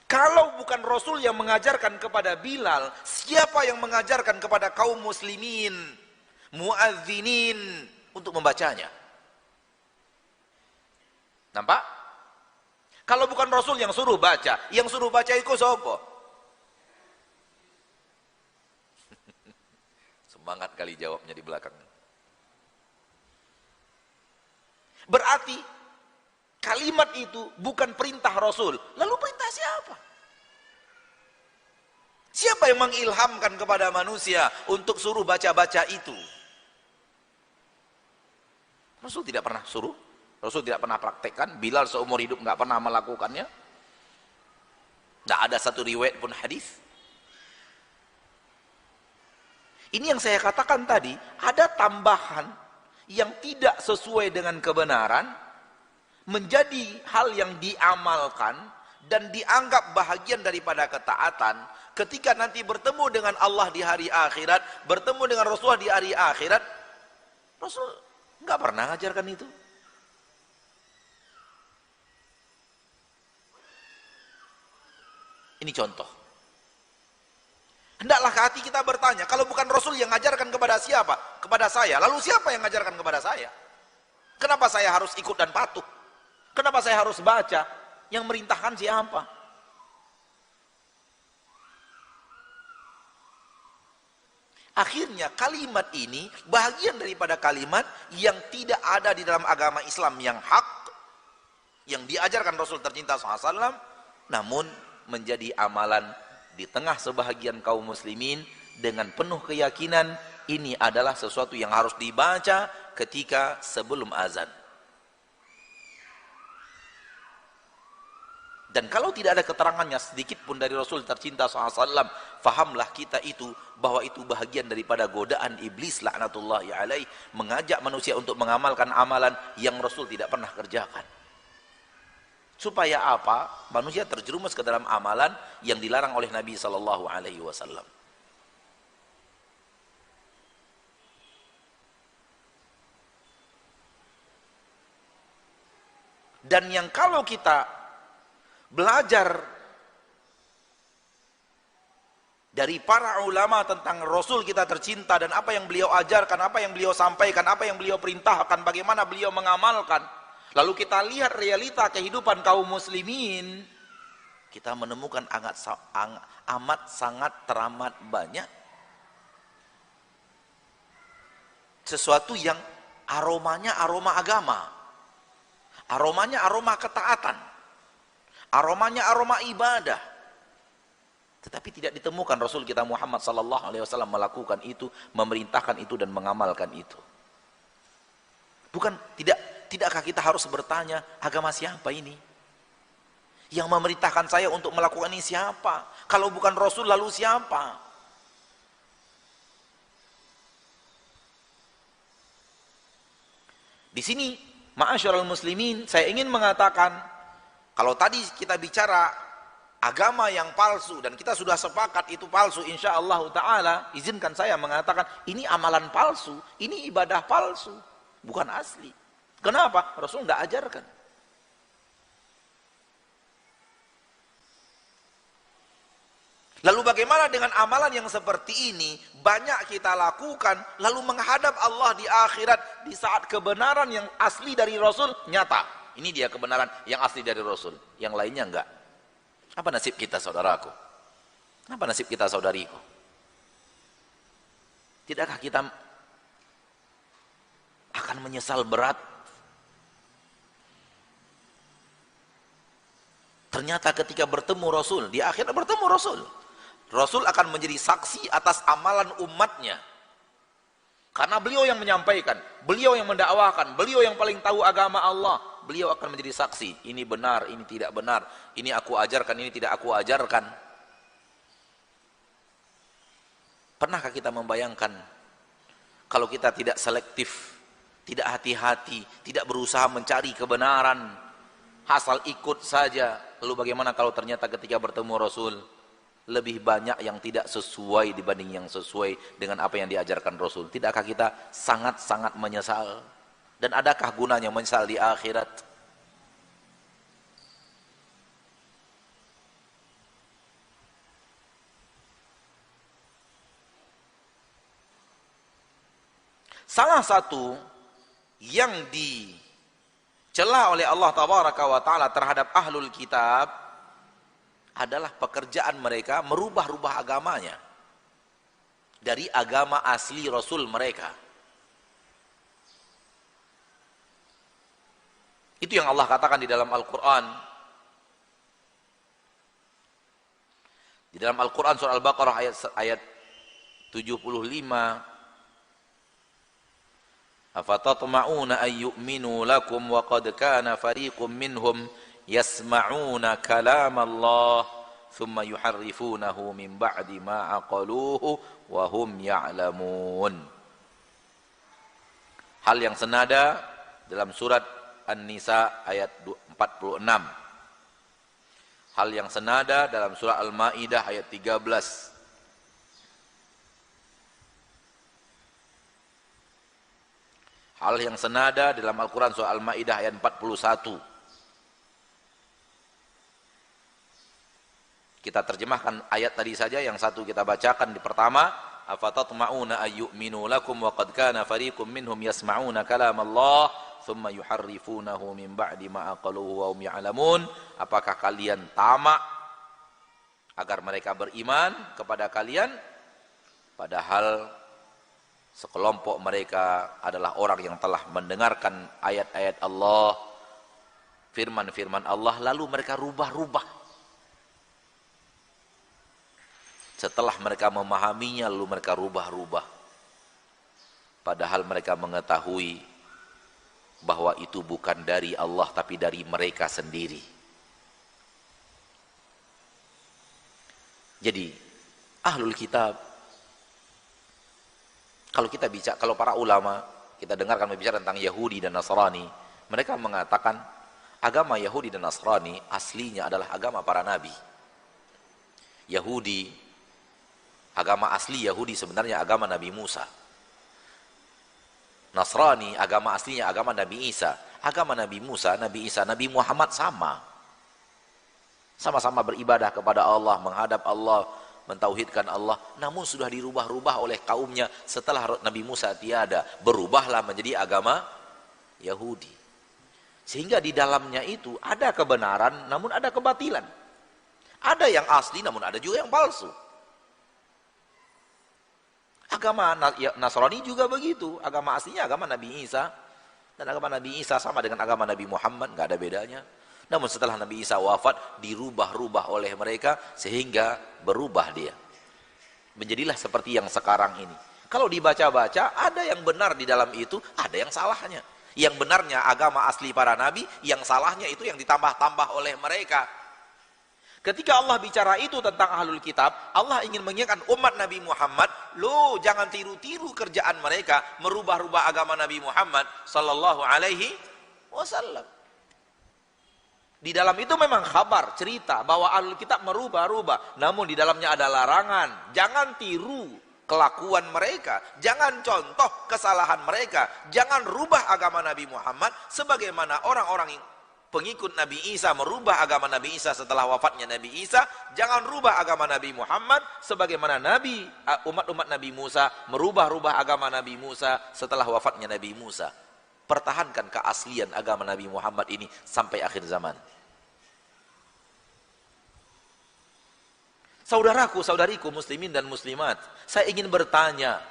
Kalau bukan Rasul yang mengajarkan kepada Bilal, siapa yang mengajarkan kepada kaum muslimin, muadzinin untuk membacanya? Nampak? Kalau bukan Rasul yang suruh baca, yang suruh baca itu siapa? Semangat kali jawabnya di belakang. Berarti kalimat itu bukan perintah Rasul. Lalu perintah siapa? Siapa yang mengilhamkan kepada manusia untuk suruh baca-baca itu? Rasul tidak pernah suruh, Rasul tidak pernah praktekkan, Bilal seumur hidup nggak pernah melakukannya. Tidak ada satu riwayat pun hadis. Ini yang saya katakan tadi, ada tambahan yang tidak sesuai dengan kebenaran, menjadi hal yang diamalkan dan dianggap bahagian daripada ketaatan. Ketika nanti bertemu dengan Allah di hari akhirat, bertemu dengan Rasulullah di hari akhirat, Rasul nggak pernah ngajarkan itu. Ini contoh. Hendaklah hati kita bertanya, kalau bukan Rasul yang ngajarkan kepada siapa? Kepada saya. Lalu siapa yang ngajarkan kepada saya? Kenapa saya harus ikut dan patuh? Kenapa saya harus baca? Yang merintahkan siapa? Akhirnya kalimat ini bahagian daripada kalimat yang tidak ada di dalam agama Islam yang hak, yang diajarkan Rasul tercinta SAW, namun menjadi amalan di tengah sebahagian kaum muslimin dengan penuh keyakinan ini adalah sesuatu yang harus dibaca ketika sebelum azan. Dan kalau tidak ada keterangannya sedikit pun dari Rasul tercinta SAW, fahamlah kita itu bahwa itu bahagian daripada godaan iblis laknatullahi alaih, mengajak manusia untuk mengamalkan amalan yang Rasul tidak pernah kerjakan. Supaya apa? Manusia terjerumus ke dalam amalan yang dilarang oleh Nabi SAW. Dan yang kalau kita belajar dari para ulama tentang Rasul kita tercinta dan apa yang beliau ajarkan, apa yang beliau sampaikan, apa yang beliau perintahkan, bagaimana beliau mengamalkan, lalu kita lihat realita kehidupan kaum muslimin, kita menemukan amat sangat teramat banyak sesuatu yang aromanya aroma agama, aromanya aroma ketaatan, aromanya aroma ibadah, tetapi tidak ditemukan Rasul kita Muhammad SAW melakukan itu, memerintahkan itu dan mengamalkan itu. Bukan, tidakkah kita harus bertanya, agama siapa ini? Yang memerintahkan saya untuk melakukan ini siapa? Kalau bukan Rasul lalu siapa? Di sini, ma'asyiral muslimin, saya ingin mengatakan, kalau tadi kita bicara agama yang palsu dan kita sudah sepakat itu palsu, insya Allah ta'ala, izinkan saya mengatakan ini amalan palsu, ini ibadah palsu, bukan asli. Kenapa? Rasul nggak ajarkan. Lalu bagaimana dengan amalan yang seperti ini banyak kita lakukan, lalu menghadap Allah di akhirat di saat kebenaran yang asli dari Rasul nyata. Ini dia kebenaran yang asli dari Rasul, yang lainnya enggak. Apa nasib kita, saudaraku? Apa nasib kita, saudariku? Tidakkah kita akan menyesal berat? Ternyata ketika bertemu Rasul, di akhirat bertemu Rasul, Rasul akan menjadi saksi atas amalan umatnya. Karena beliau yang menyampaikan, beliau yang mendakwakan, beliau yang paling tahu agama Allah, beliau akan menjadi saksi, ini benar, ini tidak benar, ini aku ajarkan, ini tidak aku ajarkan. Pernahkah kita membayangkan kalau kita tidak selektif, tidak hati-hati, tidak berusaha mencari kebenaran, asal ikut saja, lalu bagaimana kalau ternyata ketika bertemu Rasul lebih banyak yang tidak sesuai dibanding yang sesuai dengan apa yang diajarkan Rasul? Tidakkah kita sangat-sangat menyesal? Dan adakah gunanya menyesal di akhirat? Salah satu yang dicela oleh Allah Tabaraka wa Ta'ala terhadap ahlul kitab adalah pekerjaan mereka merubah-rubah agamanya dari agama asli Rasul mereka. Itu yang Allah katakan di dalam Al-Quran. Di dalam Al-Quran surah Al-Baqarah ayat 75, afatatma'una an yu'minu lakum wa qad kana fariqum minhum yasma'una kalam Allah thumma yuharrifunahu min ba'di ma aqaluhu wa hum ya'lamun. Hal yang senada dalam surat An-Nisa ayat 46. Hal yang senada dalam surah Al-Maidah ayat 13. Hal yang senada dalam Al-Quran surah Al-Maidah ayat 41. Kita terjemahkan ayat tadi saja, yang satu kita bacakan di pertama, afatatma'una ayyu'minu lakum wa qad kana fariqum minhum yasma'una kalam Allah thumma yuharrifunahu min ba'di ma aqaluhu wa hum ya'lamun. Apakah kalian tamak agar mereka beriman kepada kalian, padahal sekelompok mereka adalah orang yang telah mendengarkan ayat-ayat Allah, firman-firman Allah, lalu mereka rubah-rubah. Setelah mereka memahaminya, lalu mereka rubah-rubah. Padahal mereka mengetahui bahwa itu bukan dari Allah, tapi dari mereka sendiri. Jadi, ahlul kitab, kalau para ulama, kita dengarkan berbicara tentang Yahudi dan Nasrani, mereka mengatakan agama Yahudi dan Nasrani aslinya adalah agama para nabi. Agama asli Yahudi sebenarnya agama Nabi Musa. Nasrani agama aslinya agama Nabi Isa. Agama Nabi Musa, Nabi Isa, Nabi Muhammad sama-sama beribadah kepada Allah, menghadap Allah, mentauhidkan Allah, namun sudah dirubah-rubah oleh kaumnya setelah Nabi Musa tiada, berubahlah menjadi agama Yahudi. Sehingga di dalamnya itu ada kebenaran namun ada kebatilan, ada yang asli namun ada juga yang palsu. Agama Nasrani juga begitu, agama aslinya agama Nabi Isa, dan agama Nabi Isa sama dengan agama Nabi Muhammad, nggak ada bedanya. Namun setelah Nabi Isa wafat, dirubah-rubah oleh mereka sehingga berubah dia. Menjadilah seperti yang sekarang ini. Kalau dibaca-baca, ada yang benar di dalam itu, ada yang salahnya. Yang benarnya agama asli para nabi, yang salahnya itu yang ditambah-tambah oleh mereka. Ketika Allah bicara itu tentang ahlul kitab, Allah ingin mengingatkan umat Nabi Muhammad, lo jangan tiru-tiru kerjaan mereka, merubah-rubah agama Nabi Muhammad sallallahu alaihi wasallam. Di dalam itu memang kabar, cerita bahwa ahlul kitab merubah-rubah, namun di dalamnya ada larangan. Jangan tiru kelakuan mereka, jangan contoh kesalahan mereka, jangan rubah agama Nabi Muhammad sebagaimana orang-orang pengikut Nabi Isa merubah agama Nabi Isa setelah wafatnya Nabi Isa. Jangan rubah agama Nabi Muhammad sebagaimana umat-umat Nabi Musa merubah-rubah agama Nabi Musa setelah wafatnya Nabi Musa. Pertahankan keaslian agama Nabi Muhammad ini sampai akhir zaman. Saudaraku, saudariku muslimin dan muslimat, saya ingin bertanya,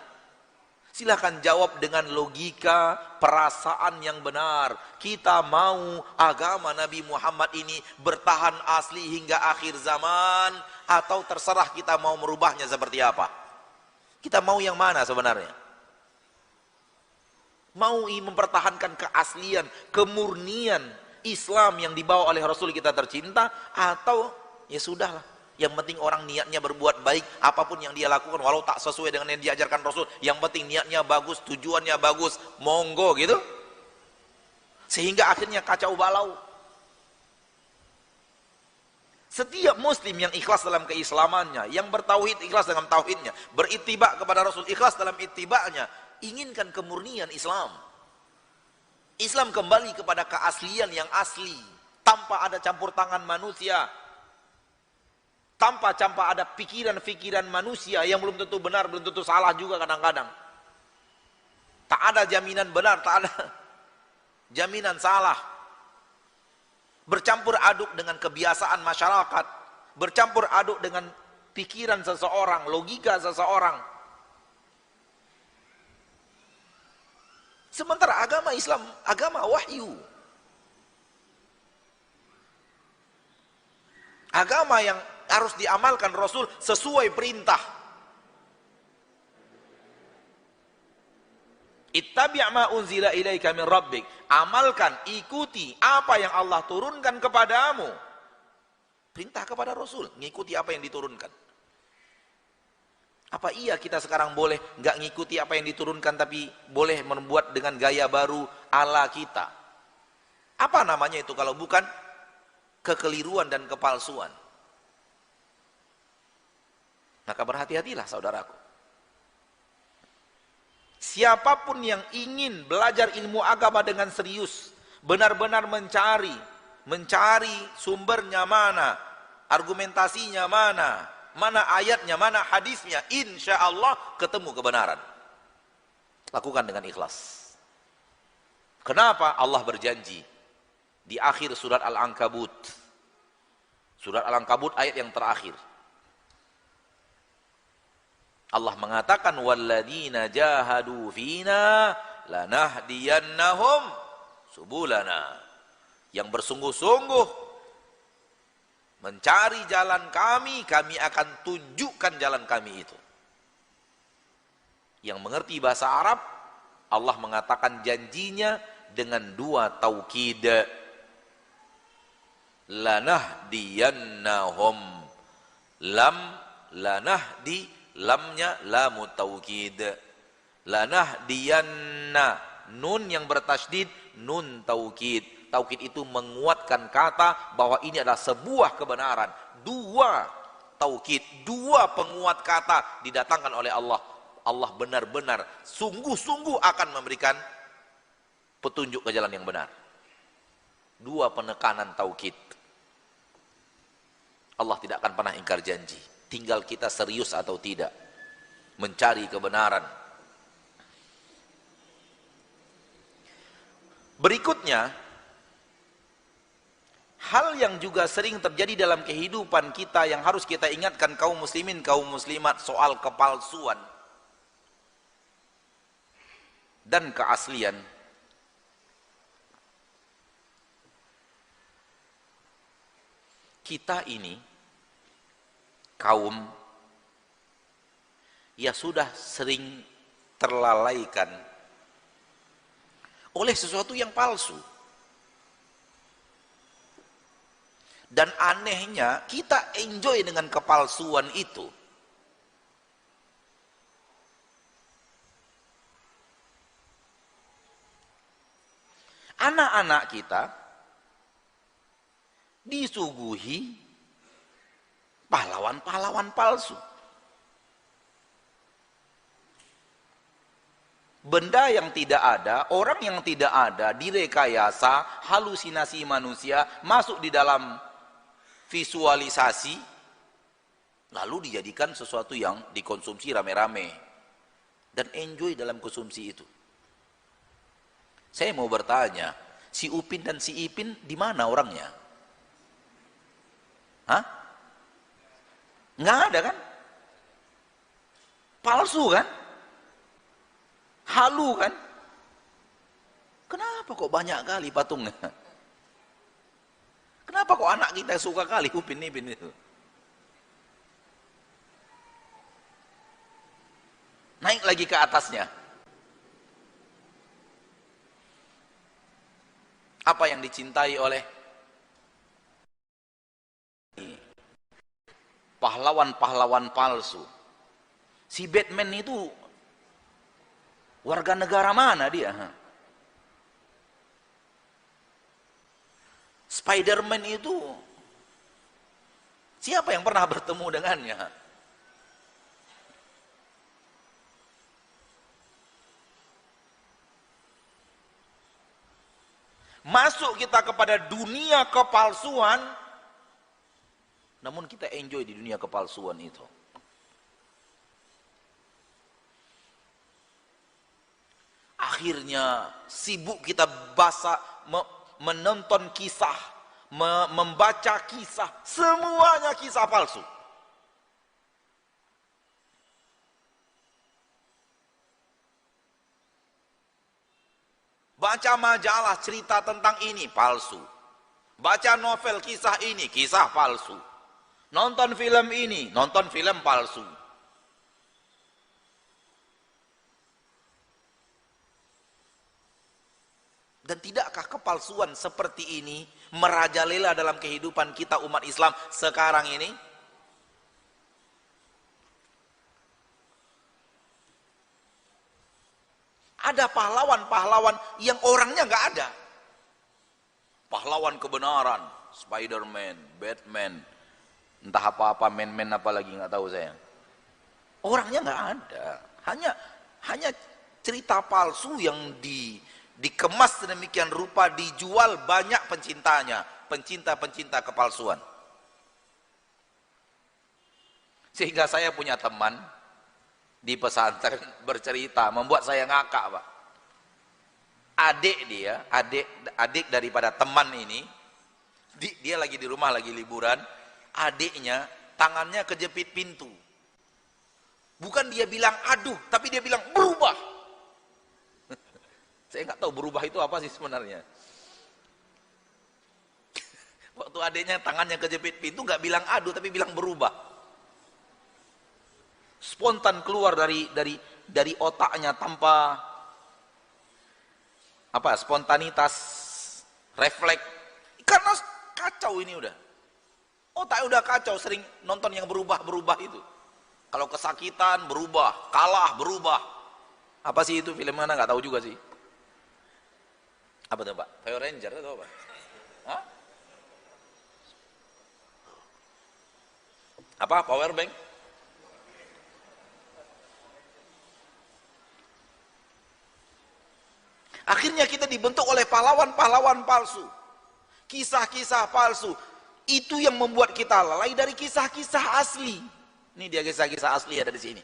silakan jawab dengan logika, perasaan yang benar. Kita mau agama Nabi Muhammad ini bertahan asli hingga akhir zaman, atau terserah kita mau merubahnya seperti apa? Kita mau yang mana sebenarnya? Mau mempertahankan keaslian, kemurnian Islam yang dibawa oleh Rasul kita tercinta, atau ya sudahlah, yang penting orang niatnya berbuat baik, apapun yang dia lakukan walau tak sesuai dengan yang diajarkan Rasul, yang penting niatnya bagus, tujuannya bagus, monggo gitu. Sehingga akhirnya kacau balau. Setiap muslim yang ikhlas dalam keislamannya, yang bertauhid ikhlas dalam tauhidnya, berittiba kepada Rasul ikhlas dalam ittiba'nya, inginkan kemurnian Islam. Islam kembali kepada keaslian yang asli, tanpa ada campur tangan manusia, tanpa ada pikiran-pikiran manusia yang belum tentu benar, belum tentu salah juga kadang-kadang. Tak ada jaminan benar, tak ada jaminan salah. Bercampur aduk dengan kebiasaan masyarakat, bercampur aduk dengan pikiran seseorang, logika seseorang. Sementara agama Islam, agama wahyu. harus diamalkan Rasul sesuai perintah. Ittabi' ma unzila ilaika min rabbik. Amalkan, ikuti apa yang Allah turunkan kepadamu. Perintah kepada Rasul, ngikuti apa yang diturunkan. Apa iya kita sekarang boleh nggak ngikuti apa yang diturunkan, tapi boleh membuat dengan gaya baru ala kita? Apa namanya itu kalau bukan kekeliruan dan kepalsuan? Maka berhati-hatilah saudaraku. Siapapun yang ingin belajar ilmu agama dengan serius, benar-benar mencari sumbernya mana, argumentasinya mana, mana ayatnya, mana hadisnya, insya Allah ketemu kebenaran. Lakukan dengan ikhlas. Kenapa? Allah berjanji di akhir surat Al-Ankabut. Surat Al-Ankabut ayat yang terakhir. Allah mengatakan, walladzina jahadu fina lanahdiyannahum subulana. Yang bersungguh-sungguh mencari jalan kami, kami akan tunjukkan jalan kami itu. Yang mengerti bahasa Arab, Allah mengatakan janjinya dengan dua taukid. Lanahdiyannahum. Lam, lanahdi, lamnya lamu taukid. Lanahdiyanna, nun yang bertasydid, nun taukid. Taukid itu menguatkan kata bahwa ini adalah sebuah kebenaran. Dua taukid, dua penguat kata didatangkan oleh Allah. Allah benar-benar sungguh-sungguh akan memberikan petunjuk ke jalan yang benar. Dua penekanan taukid. Allah tidak akan pernah ingkar janji. Tinggal kita serius atau tidak mencari kebenaran. Berikutnya, hal yang juga sering terjadi dalam kehidupan kita yang harus kita ingatkan kaum muslimin, kaum muslimat, soal kepalsuan dan keaslian. Kita ini kaum ya sudah sering terlalaikan oleh sesuatu yang palsu. Dan anehnya kita enjoy dengan kepalsuan itu. Anak-anak kita disuguhi pahlawan-pahlawan palsu. Benda yang tidak ada, orang yang tidak ada, direkayasa, halusinasi manusia, masuk di dalam visualisasi, lalu dijadikan sesuatu yang dikonsumsi rame-rame dan enjoy dalam konsumsi itu. Saya mau bertanya, si Upin dan si Ipin di mana orangnya? Hah? Nggak ada kan? Palsu kan? Halu kan? Kenapa kok banyak kali patungnya? Kenapa kok anak kita suka kali Upin Ipin itu? Naik lagi ke atasnya. Apa yang dicintai oleh pahlawan-pahlawan palsu? Si Batman itu warga negara mana dia? Spiderman itu siapa yang pernah bertemu dengannya? Masuk kita kepada dunia kepalsuan, namun kita enjoy di dunia kepalsuan itu. Akhirnya sibuk kita menonton kisah, membaca kisah, semuanya kisah palsu. Baca majalah cerita tentang ini, palsu. Baca novel kisah ini, kisah palsu. Nonton film ini, nonton film palsu. Dan tidakkah kepalsuan seperti ini merajalela dalam kehidupan kita umat Islam sekarang ini? Ada pahlawan-pahlawan yang orangnya nggak ada. Pahlawan kebenaran, Spider-Man, Batman, entah apa-apa, man-man apa lagi nggak tahu saya. Orangnya nggak ada, hanya cerita palsu yang dikemas sedemikian rupa, dijual banyak pencintanya, pencinta kepalsuan. Sehingga saya punya teman di pesantren bercerita, membuat saya ngakak, Pak. Adik daripada teman ini, dia lagi di rumah, lagi liburan, adiknya tangannya kejepit pintu. Bukan dia bilang aduh, tapi dia bilang berubah. Saya nggak tahu berubah itu apa sih sebenarnya. Waktu adiknya tangannya kejepit pintu, nggak bilang aduh, tapi bilang berubah. Spontan keluar dari otaknya tanpa apa, spontanitas, refleks. Karena kacau ini udah. Otaknya udah kacau, sering nonton yang berubah-berubah itu. Kalau kesakitan berubah, kalah berubah. Apa sih itu film mana, nggak tahu juga sih. Apa tuh, Pak? Power Ranger atau apa? Hah? Apa? Power Bank? Akhirnya kita dibentuk oleh pahlawan-pahlawan palsu. Kisah-kisah palsu. Itu yang membuat kita lalai dari kisah-kisah asli. Ini dia kisah-kisah asli ada di sini.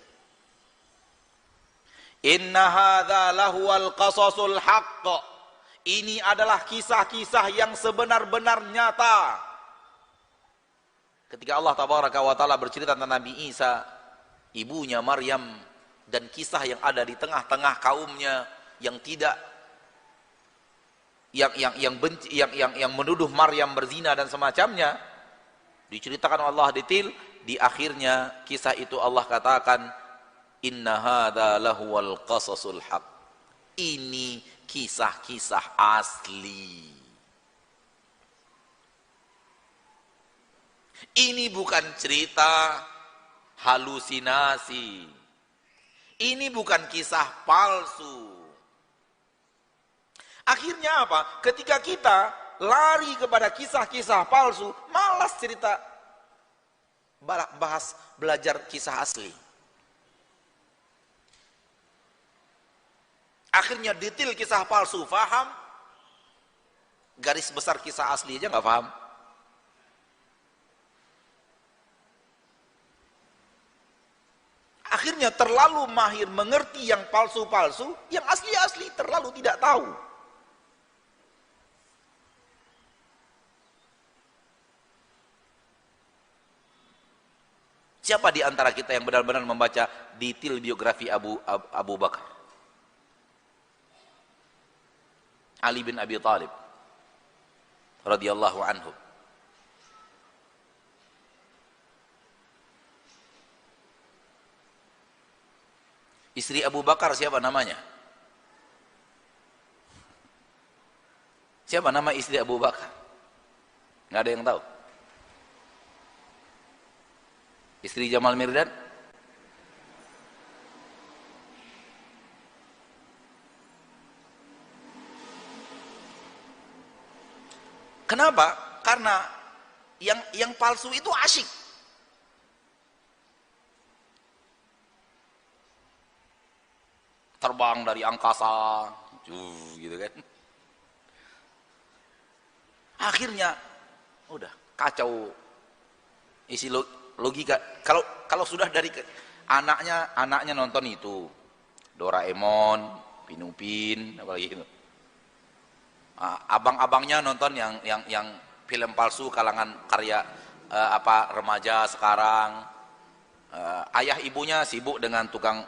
Inna hadza lahuwal qasasul haqq. Ini adalah kisah-kisah yang sebenar-benar nyata. Ketika Allah tabaraka wa taala bercerita tentang Nabi Isa, ibunya Maryam, dan kisah yang ada di tengah-tengah kaumnya yang tidak yang menuduh Maryam berzina dan semacamnya, diceritakan Allah detail. Di akhirnya kisah itu Allah katakan, inna hadza lahuwal qasasul haq. Ini kisah-kisah asli. Ini bukan cerita halusinasi. Ini bukan kisah palsu. Akhirnya apa? Ketika kita lari kepada kisah-kisah palsu, malas cerita, belajar kisah asli. Akhirnya detail kisah palsu paham, garis besar kisah asli aja nggak paham. Akhirnya terlalu mahir mengerti yang palsu-palsu, yang asli-asli terlalu tidak tahu. Siapa di antara kita yang benar-benar membaca detail biografi Abu Bakar? Ali bin Abi Thalib radhiyallahu anhu. Istri Abu Bakar siapa namanya? Siapa nama istri Abu Bakar? Nggak ada yang tahu. Istri Jamal Mirdad? Kenapa? Karena yang palsu itu asyik. Terbang dari angkasa, gitu kan. Akhirnya udah kacau isi logika. Kalau sudah dari anaknya nonton itu Doraemon, Pinupin, apalagi itu. Abang-abangnya nonton yang film palsu kalangan karya remaja sekarang. Ayah ibunya sibuk dengan tukang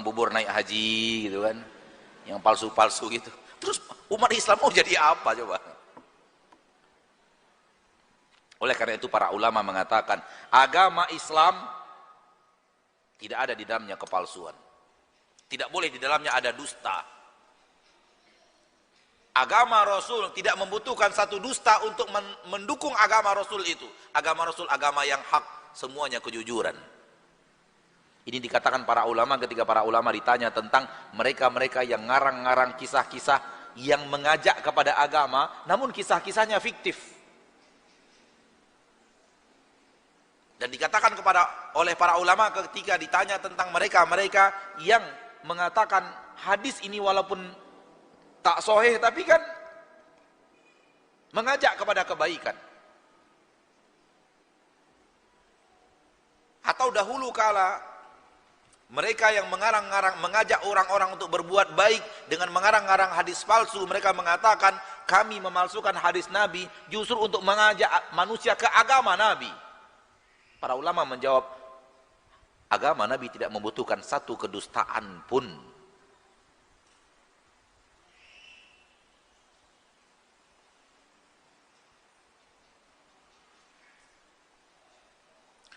bubur naik haji gitu kan, yang palsu-palsu gitu. Terus umat Islam mau jadi apa coba? Oleh karena itu para ulama mengatakan agama Islam tidak ada di dalamnya kepalsuan. Tidak boleh di dalamnya ada dusta. Agama Rasul tidak membutuhkan satu dusta untuk mendukung agama Rasul itu. Agama Rasul agama yang hak, semuanya kejujuran. Ini dikatakan para ulama ketika para ulama ditanya tentang mereka-mereka yang ngarang-ngarang kisah-kisah yang mengajak kepada agama, namun kisah-kisahnya fiktif. Dan dikatakan oleh para ulama ketika ditanya tentang mereka-mereka yang mengatakan hadis ini walaupun tak sahih tapi kan mengajak kepada kebaikan. Atau dahulu kala mereka yang mengarang-ngarang mengajak orang-orang untuk berbuat baik dengan mengarang-ngarang hadis palsu, mereka mengatakan kami memalsukan hadis Nabi justru untuk mengajak manusia ke agama Nabi. Para ulama menjawab, agama Nabi tidak membutuhkan satu kedustaan pun.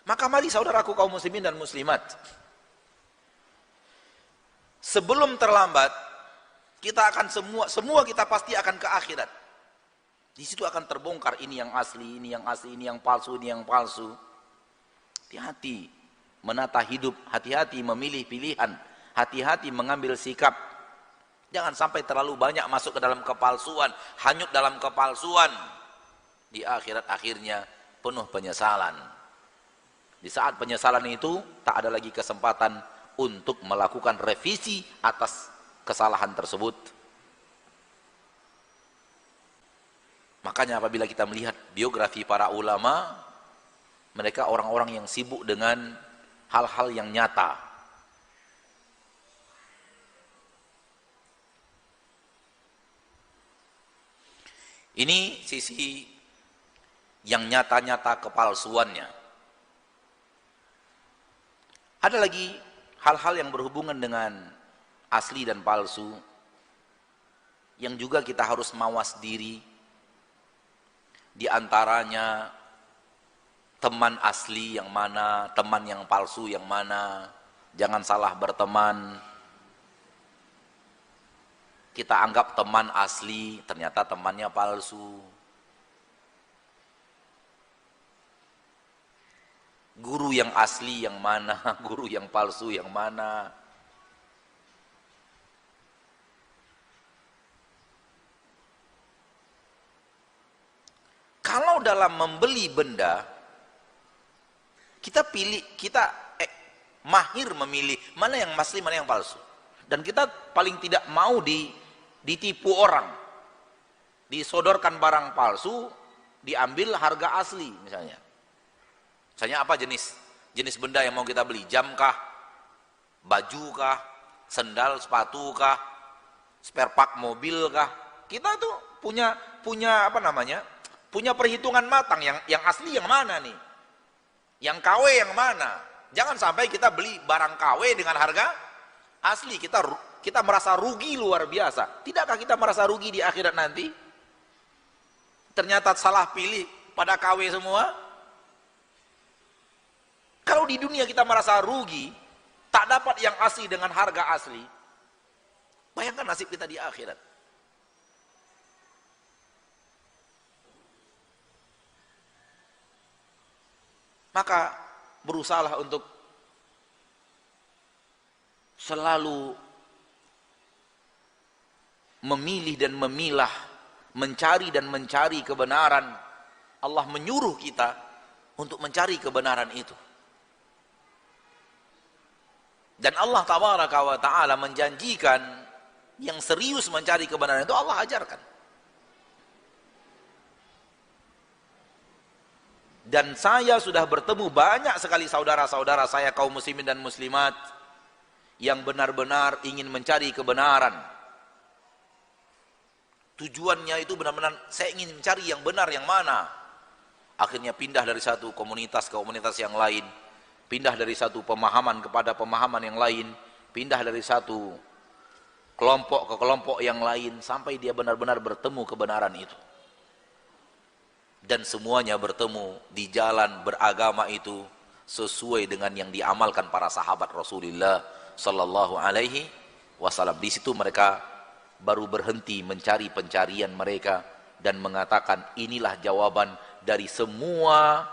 Maka mari saudaraku kaum muslimin dan muslimat, sebelum terlambat, kita akan semua kita pasti akan ke akhirat. Di situ akan terbongkar ini yang asli, ini yang asli, ini yang palsu, ini yang palsu. Hati-hati menata hidup, hati-hati memilih pilihan, hati-hati mengambil sikap. Jangan sampai terlalu banyak masuk ke dalam kepalsuan, hanyut dalam kepalsuan. Di akhirat akhirnya penuh penyesalan. Di saat penyesalan itu tak ada lagi kesempatan untuk melakukan revisi atas kesalahan tersebut. Makanya apabila kita melihat biografi para ulama, mereka orang-orang yang sibuk dengan hal-hal yang nyata. Ini sisi yang nyata-nyata kepalsuannya. Ada lagi hal-hal yang berhubungan dengan asli dan palsu yang juga kita harus mawas diri. Di antaranya teman asli yang mana, teman yang palsu yang mana. Jangan salah berteman. Kita anggap teman asli, ternyata temannya palsu. Guru yang asli yang mana, guru yang palsu yang mana. Kalau dalam membeli benda, kita mahir memilih mana yang asli, mana yang palsu. Dan kita paling tidak mau ditipu orang. Disodorkan barang palsu, diambil harga asli misalnya. Misalnya apa jenis benda yang mau kita beli? Jam kah? Baju kah? Sendal, sepatu kah? Spare part mobil kah? Kita tuh punya apa namanya? Punya perhitungan matang yang asli yang mana nih? Yang KW yang mana? Jangan sampai kita beli barang KW dengan harga asli. Kita merasa rugi luar biasa. Tidakkah kita merasa rugi di akhirat nanti? Ternyata salah pilih pada KW semua. Kalau di dunia kita merasa rugi, tak dapat yang asli dengan harga asli, bayangkan nasib kita di akhirat. Maka berusahalah untuk selalu memilih dan memilah, mencari dan mencari kebenaran. Allah menyuruh kita untuk mencari kebenaran itu. Dan Allah tabaraka wa ta'ala menjanjikan yang serius mencari kebenaran itu Allah ajarkan. Dan saya sudah bertemu banyak sekali saudara-saudara saya kaum muslimin dan muslimat yang benar-benar ingin mencari kebenaran. Tujuannya itu benar-benar saya ingin mencari yang benar yang mana. Akhirnya pindah dari satu komunitas ke komunitas yang lain, pindah dari satu pemahaman kepada pemahaman yang lain, pindah dari satu kelompok ke kelompok yang lain sampai dia benar-benar bertemu kebenaran itu. dan semuanya bertemu di jalan beragama itu sesuai dengan yang diamalkan para sahabat Rasulullah sallallahu alaihi wasallam. Di situ mereka baru berhenti mencari pencarian mereka dan mengatakan inilah jawaban dari semua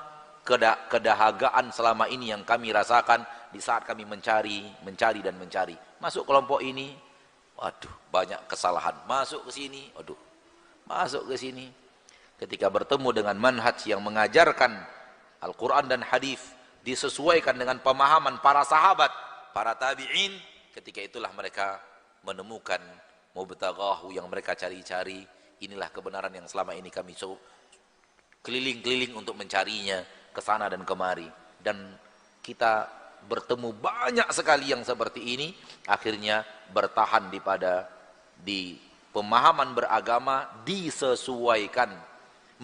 kedahagaan selama ini yang kami rasakan di saat kami mencari dan mencari. Masuk kelompok ini, waduh banyak kesalahan. Masuk ke sini, waduh masuk ke sini. Ketika bertemu dengan manhaj yang mengajarkan Al-Quran dan hadis disesuaikan dengan pemahaman para sahabat, para tabi'in, ketika itulah mereka menemukan mubtaghahu yang mereka cari-cari. Inilah kebenaran yang selama ini kami keliling-keliling untuk mencarinya ke sana dan kemari, dan kita bertemu banyak sekali yang seperti ini, akhirnya bertahan di pemahaman beragama disesuaikan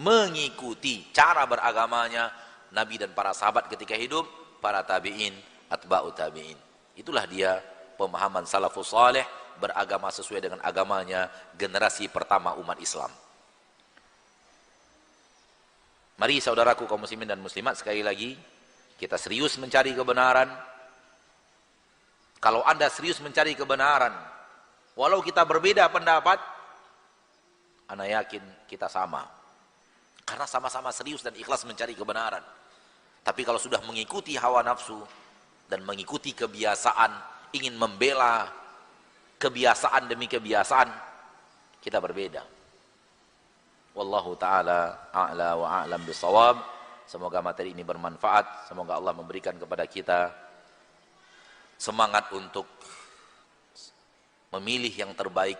mengikuti cara beragamanya Nabi dan para sahabat ketika hidup, para tabi'in, atba'ut tabi'in. Itulah dia pemahaman salafus saleh, beragama sesuai dengan agamanya generasi pertama umat Islam. Mari saudaraku kaum muslimin dan muslimat, sekali lagi kita serius mencari kebenaran. Kalau Anda serius mencari kebenaran, walau kita berbeda pendapat, Anda yakin kita sama, karena sama-sama serius dan ikhlas mencari kebenaran. Tapi kalau sudah mengikuti hawa nafsu dan mengikuti kebiasaan, ingin membela kebiasaan demi kebiasaan, kita berbeda. Wallahu ta'ala a'la wa a'lam bisawab. Semoga materi ini bermanfaat. Semoga Allah memberikan kepada kita semangat untuk memilih yang terbaik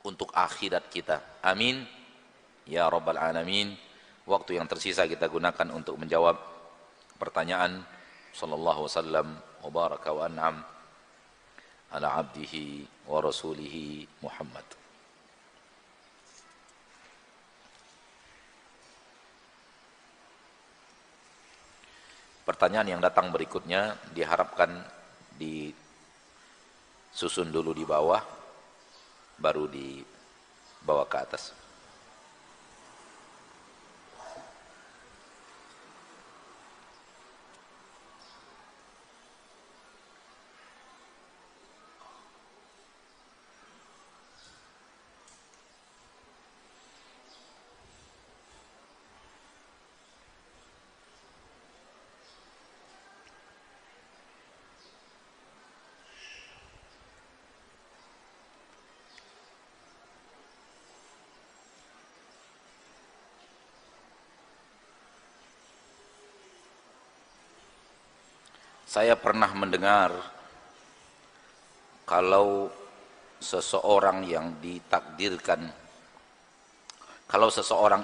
untuk akhirat kita. Amin ya rabbal alamin. Waktu yang tersisa kita gunakan untuk menjawab pertanyaan. Sallallahu wasallam wa baraka wa an'am ala abdihi wa rasulihi Muhammad. Pertanyaan yang datang berikutnya diharapkan disusun dulu di bawah, baru dibawa ke atas. Saya pernah mendengar kalau seseorang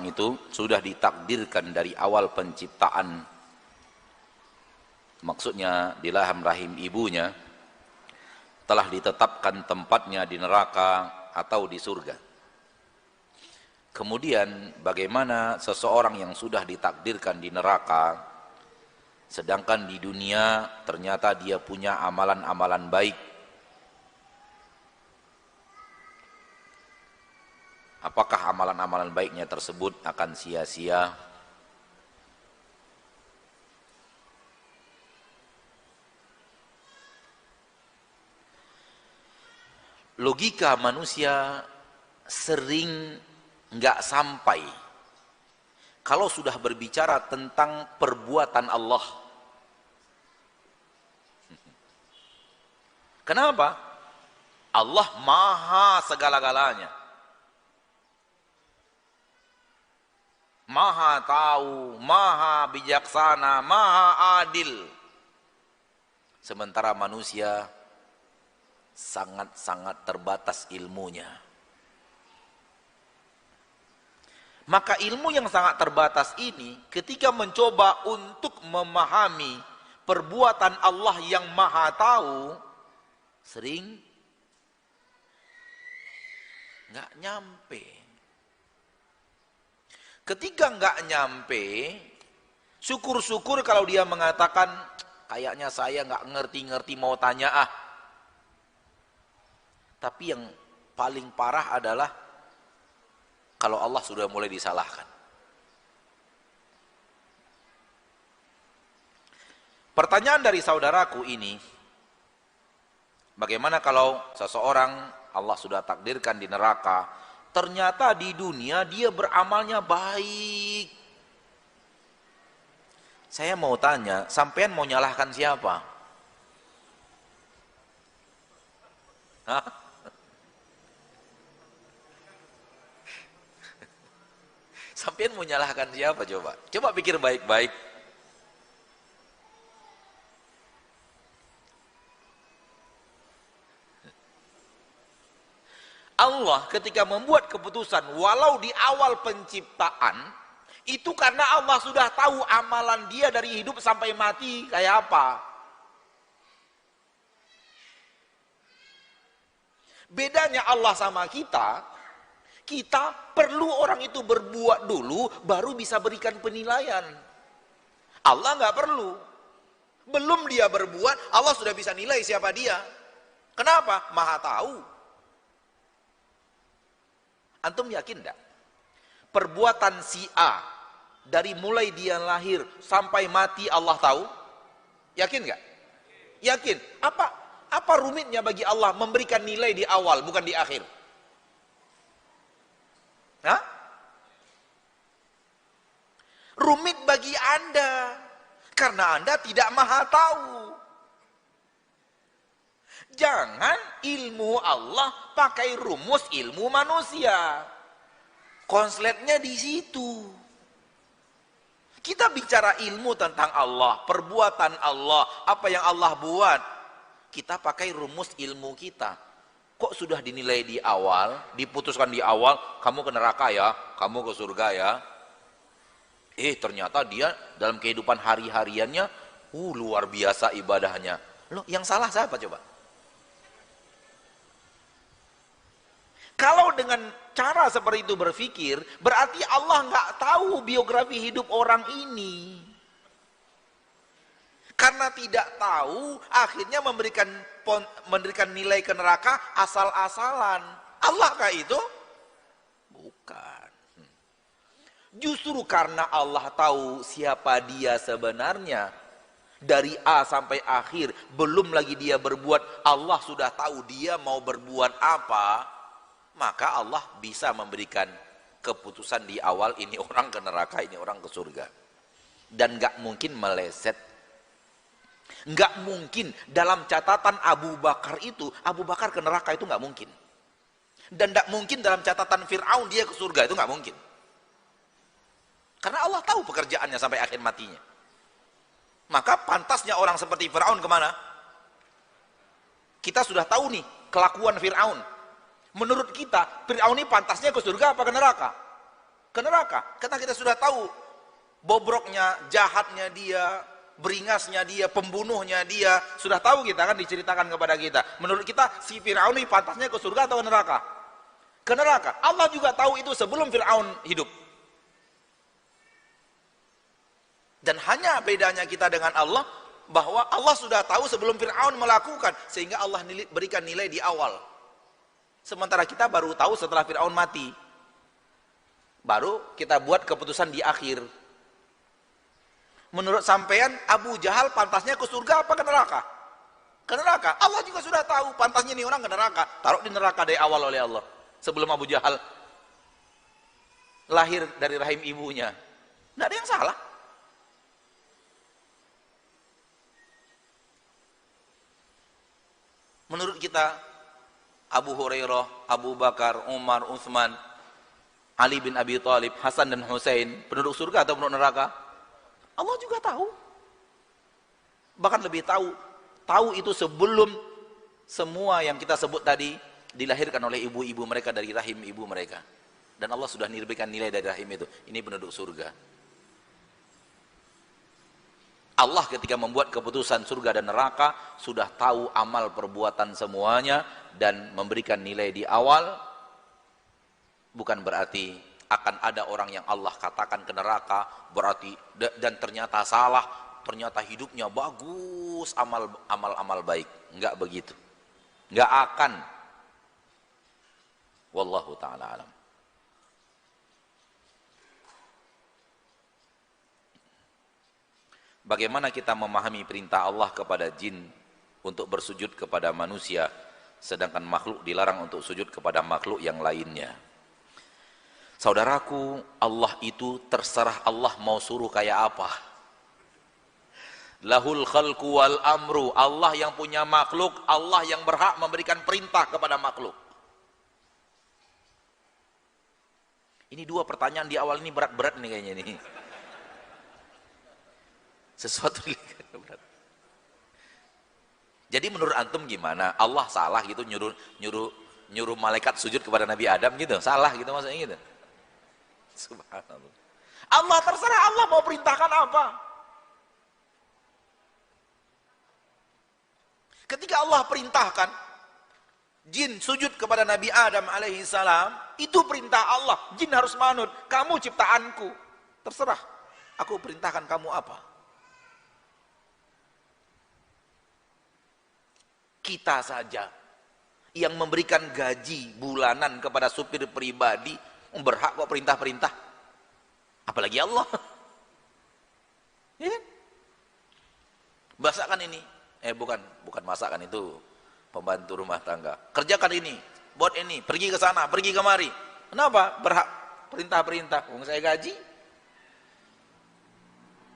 itu sudah ditakdirkan dari awal penciptaan, maksudnya di laham rahim ibunya, telah ditetapkan tempatnya di neraka atau di surga. Kemudian bagaimana seseorang yang sudah ditakdirkan di neraka, sedangkan di dunia ternyata dia punya amalan-amalan baik? Apakah amalan-amalan baiknya tersebut akan sia-sia? Logika manusia sering nggak sampai kalau sudah berbicara tentang perbuatan Allah. Kenapa? Allah maha segala-galanya, maha tahu, maha bijaksana, maha adil. Sementara manusia sangat-sangat terbatas ilmunya. Maka ilmu yang sangat terbatas ini, ketika mencoba untuk memahami perbuatan Allah yang maha tahu, sering nggak nyampe. Ketika nggak nyampe, syukur-syukur kalau dia mengatakan, kayaknya saya nggak ngerti-ngerti, mau tanya ah. Tapi yang paling parah adalah kalau Allah sudah mulai disalahkan. Pertanyaan dari saudaraku ini, bagaimana kalau seseorang Allah sudah takdirkan di neraka, ternyata di dunia dia beramalnya baik. Saya mau tanya, sampean mau nyalahkan siapa? Hah? Sampean mau nyalahkan siapa coba? Coba pikir baik-baik. Allah ketika membuat keputusan walau di awal penciptaan itu karena Allah sudah tahu amalan dia dari hidup sampai mati kayak apa. Bedanya Allah sama kita, kita perlu orang itu berbuat dulu baru bisa berikan penilaian. Allah nggak perlu. Belum dia berbuat, Allah sudah bisa nilai siapa dia. Kenapa? Maha tahu. Antum yakin enggak? Perbuatan si A dari mulai dia lahir sampai mati Allah tahu? Yakin enggak? Yakin. Apa rumitnya bagi Allah memberikan nilai di awal bukan di akhir? Hah? Rumit bagi Anda karena Anda tidak maha tahu. Jangan ilmu Allah pakai rumus ilmu manusia. Konsletnya di situ. Kita bicara ilmu tentang Allah, perbuatan Allah, apa yang Allah buat. Kita pakai rumus ilmu kita. Kok sudah dinilai di awal, diputuskan di awal, kamu ke neraka ya, kamu ke surga ya. Ternyata dia dalam kehidupan hari-hariannya, luar biasa ibadahnya. Loh, yang salah siapa coba? Kalau dengan cara seperti itu berpikir, berarti Allah nggak tahu biografi hidup orang ini. Karena tidak tahu, akhirnya memberikan nilai ke neraka asal-asalan. Allahkah itu? Bukan. Justru karena Allah tahu siapa dia sebenarnya, dari A sampai akhir, belum lagi dia berbuat, Allah sudah tahu dia mau berbuat apa. Maka Allah bisa memberikan keputusan di awal, ini orang ke neraka, ini orang ke surga. Dan gak mungkin meleset. Gak mungkin dalam catatan Abu Bakar itu, Abu Bakar ke neraka itu gak mungkin. Dan gak mungkin dalam catatan Fir'aun dia ke surga, itu gak mungkin. Karena Allah tahu pekerjaannya sampai akhir matinya. Maka pantasnya orang seperti Fir'aun kemana? Kita sudah tahu nih kelakuan Fir'aun. Menurut kita, Fir'aun ini pantasnya ke surga apa ke neraka? Ke neraka. Karena kita sudah tahu bobroknya, jahatnya dia, beringasnya dia, pembunuhnya dia. Sudah tahu kita kan, diceritakan kepada kita. Menurut kita, si Fir'aun ini pantasnya ke surga atau ke neraka? Ke neraka. Allah juga tahu itu sebelum Fir'aun hidup. Dan hanya bedanya kita dengan Allah, bahwa Allah sudah tahu sebelum Fir'aun melakukan. Sehingga Allah berikan nilai di awal. Sementara kita baru tahu setelah Fir'aun mati. Baru kita buat keputusan di akhir. Menurut sampean, Abu Jahal pantasnya ke surga apa ke neraka? Ke neraka. Allah juga sudah tahu pantasnya ini orang ke neraka. Taruh di neraka dari awal oleh Allah. Sebelum Abu Jahal lahir dari rahim ibunya. Tidak ada yang salah. Menurut kita, Abu Hurairah, Abu Bakar, Umar, Utsman, Ali bin Abi Thalib, Hasan dan Husain, penduduk surga atau penduduk neraka? Allah juga tahu. Bahkan lebih tahu. Tahu itu sebelum semua yang kita sebut tadi dilahirkan oleh ibu-ibu mereka dari rahim ibu mereka. Dan Allah sudah memberikan nilai dari rahim itu. Ini penduduk surga. Allah ketika membuat keputusan surga dan neraka sudah tahu amal perbuatan semuanya dan memberikan nilai di awal. Bukan berarti akan ada orang yang Allah katakan ke neraka berarti dan ternyata salah, ternyata hidupnya bagus, amal baik. Enggak begitu. Enggak akan. Wallahu taala alam. Bagaimana kita memahami perintah Allah kepada jin untuk bersujud kepada manusia, sedangkan makhluk dilarang untuk sujud kepada makhluk yang lainnya? Saudaraku, Allah itu terserah Allah mau suruh kayak apa. Lahul khalqu wal amru. Allah yang punya makhluk, Allah yang berhak memberikan perintah kepada makhluk. Ini dua pertanyaan di awal ini berat-berat nih kayaknya nih. Sesuatu berat. Jadi menurut antum gimana? Allah salah gitu nyuruh malaikat sujud kepada Nabi Adam gitu? Salah gitu maksudnya gitu? Subhanallah. Allah terserah Allah mau perintahkan apa. Ketika Allah perintahkan jin sujud kepada Nabi Adam alaihi salam, itu perintah Allah. Jin harus manut. Kamu ciptaanku. Terserah. Aku perintahkan kamu apa. Kita saja yang memberikan gaji bulanan kepada supir pribadi berhak kok perintah-perintah, apalagi Allah. Ya kan? Masakan ini, bukan masakan, itu pembantu rumah tangga. Kerjakan ini, buat ini, pergi ke sana, pergi kemari. Kenapa? Berhak perintah-perintah. Wong saya gaji.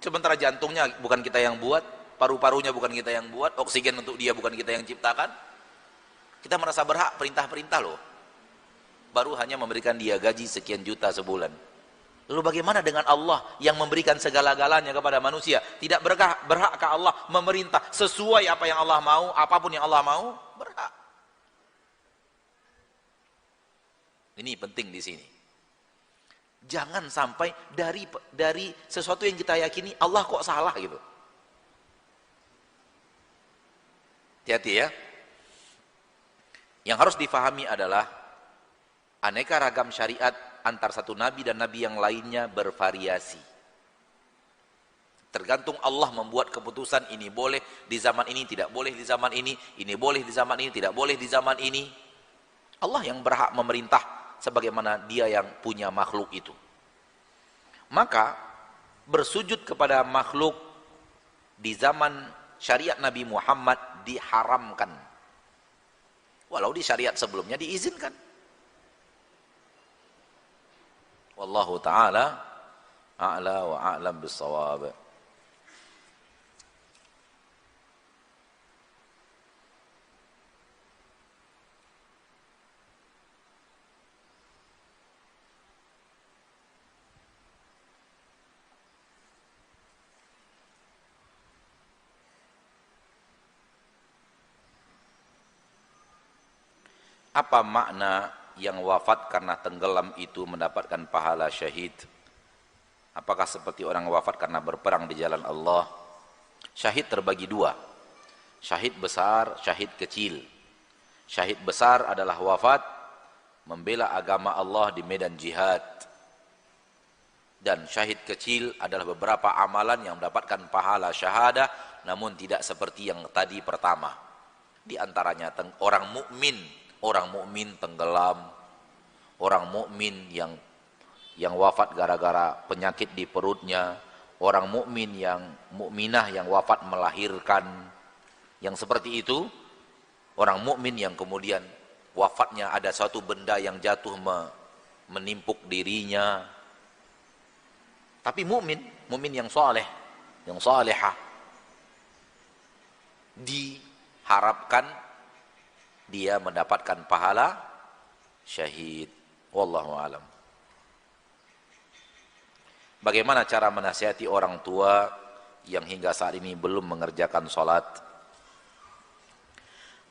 Sementara jantungnya bukan kita yang buat, paru-parunya bukan kita yang buat, oksigen untuk dia bukan kita yang ciptakan. Kita merasa berhak perintah-perintah loh. Baru hanya memberikan dia gaji sekian juta sebulan. Lalu bagaimana dengan Allah yang memberikan segala-galanya kepada manusia? Tidak berhakkah Allah memerintah sesuai apa yang Allah mau, apapun yang Allah mau? Berhak. Ini penting di sini. Jangan sampai dari sesuatu yang kita yakini Allah kok salah gitu. Hati-hati ya. Yang harus difahami adalah aneka ragam syariat antar satu nabi dan nabi yang lainnya bervariasi. Tergantung Allah membuat keputusan, ini boleh di zaman ini, tidak boleh di zaman ini boleh di zaman ini, tidak boleh di zaman ini. Allah yang berhak memerintah sebagaimana dia yang punya makhluk itu. Maka bersujud kepada makhluk di zaman syariat Nabi Muhammad diharamkan. Walau di syariat sebelumnya diizinkan. Wallahu ta'ala a'la wa a'lam bis-shawab. Apa makna yang wafat karena tenggelam itu mendapatkan pahala syahid? Apakah seperti orang wafat karena berperang di jalan Allah? Syahid terbagi dua. Syahid besar, syahid kecil. Syahid besar adalah wafat membela agama Allah di medan jihad. Dan syahid kecil adalah beberapa amalan yang mendapatkan pahala syahadah namun tidak seperti yang tadi pertama. Di antaranya orang mukmin tenggelam, orang mukmin yang wafat gara-gara penyakit di perutnya, orang mukminah yang wafat melahirkan, yang seperti itu, orang mukmin yang kemudian wafatnya ada suatu benda yang jatuh menimpuk dirinya. Tapi mukmin yang saleh, yang salehah, diharapkan dia mendapatkan pahala syahid. Wallahu alam. Bagaimana cara menasihati orang tua yang hingga saat ini belum mengerjakan sholat?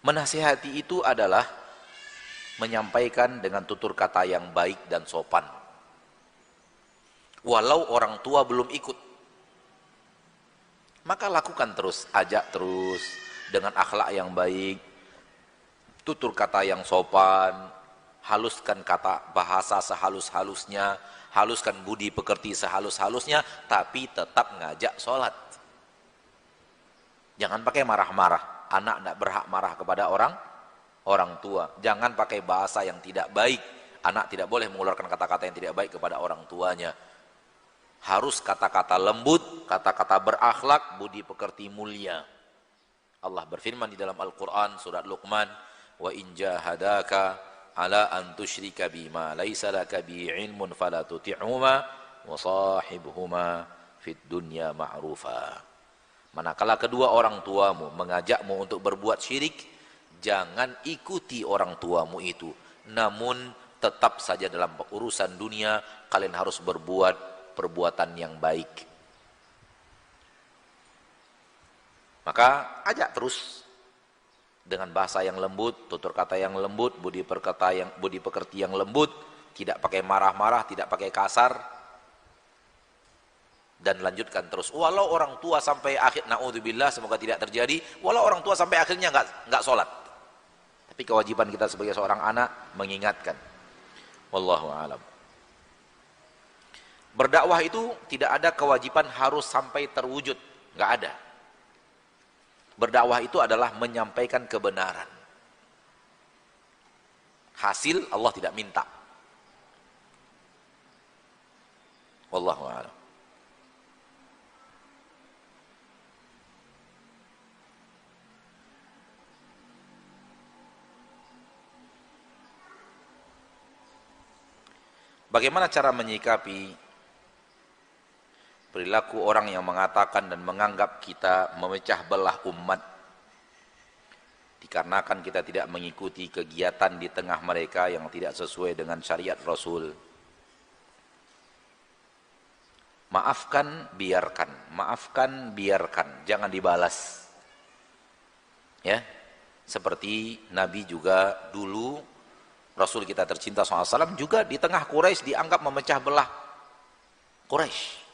Menasihati itu adalah menyampaikan dengan tutur kata yang baik dan sopan. Walau orang tua belum ikut, maka lakukan terus, ajak terus dengan akhlak yang baik, tutur kata yang sopan, haluskan kata bahasa sehalus-halusnya, haluskan budi pekerti sehalus-halusnya, tapi tetap ngajak sholat. Jangan pakai marah-marah. Anak tidak berhak marah kepada orang tua. Jangan pakai bahasa yang tidak baik. Anak tidak boleh mengeluarkan kata-kata yang tidak baik kepada orang tuanya. Harus kata-kata lembut, kata-kata berakhlak, budi pekerti mulia. Allah berfirman di dalam Al-Quran surat Luqman, wa in jahadaka ala an tusyrika bima laisa laka bi ilmun fala tuti'huma wa sahibhuma fid dunya ma'rufa. Manakala kedua orang tuamu mengajakmu untuk berbuat syirik, jangan ikuti orang tuamu itu, namun tetap saja dalam urusan dunia kalian harus berbuat perbuatan yang baik. Maka ajak terus dengan bahasa yang lembut, tutur kata yang lembut, budi pekerti yang lembut, tidak pakai marah-marah, tidak pakai kasar, dan lanjutkan terus. Walau orang tua sampai akhir, naudzubillah, semoga tidak terjadi, walau orang tua sampai akhirnya nggak sholat, tapi kewajiban kita sebagai seorang anak mengingatkan. Wallahu a'lam. Berdakwah itu tidak ada kewajiban harus sampai terwujud, nggak ada. Berdakwah itu adalah menyampaikan kebenaran. Hasil Allah tidak minta. Wallahu a'lam. Bagaimana cara menyikapi perilaku orang yang mengatakan dan menganggap kita memecah belah umat dikarenakan kita tidak mengikuti kegiatan di tengah mereka yang tidak sesuai dengan syariat Rasul? Maafkan, biarkan, jangan dibalas. Ya, seperti Nabi juga dulu, Rasul kita tercinta SAW juga di tengah Quraisy dianggap memecah belah Quraisy.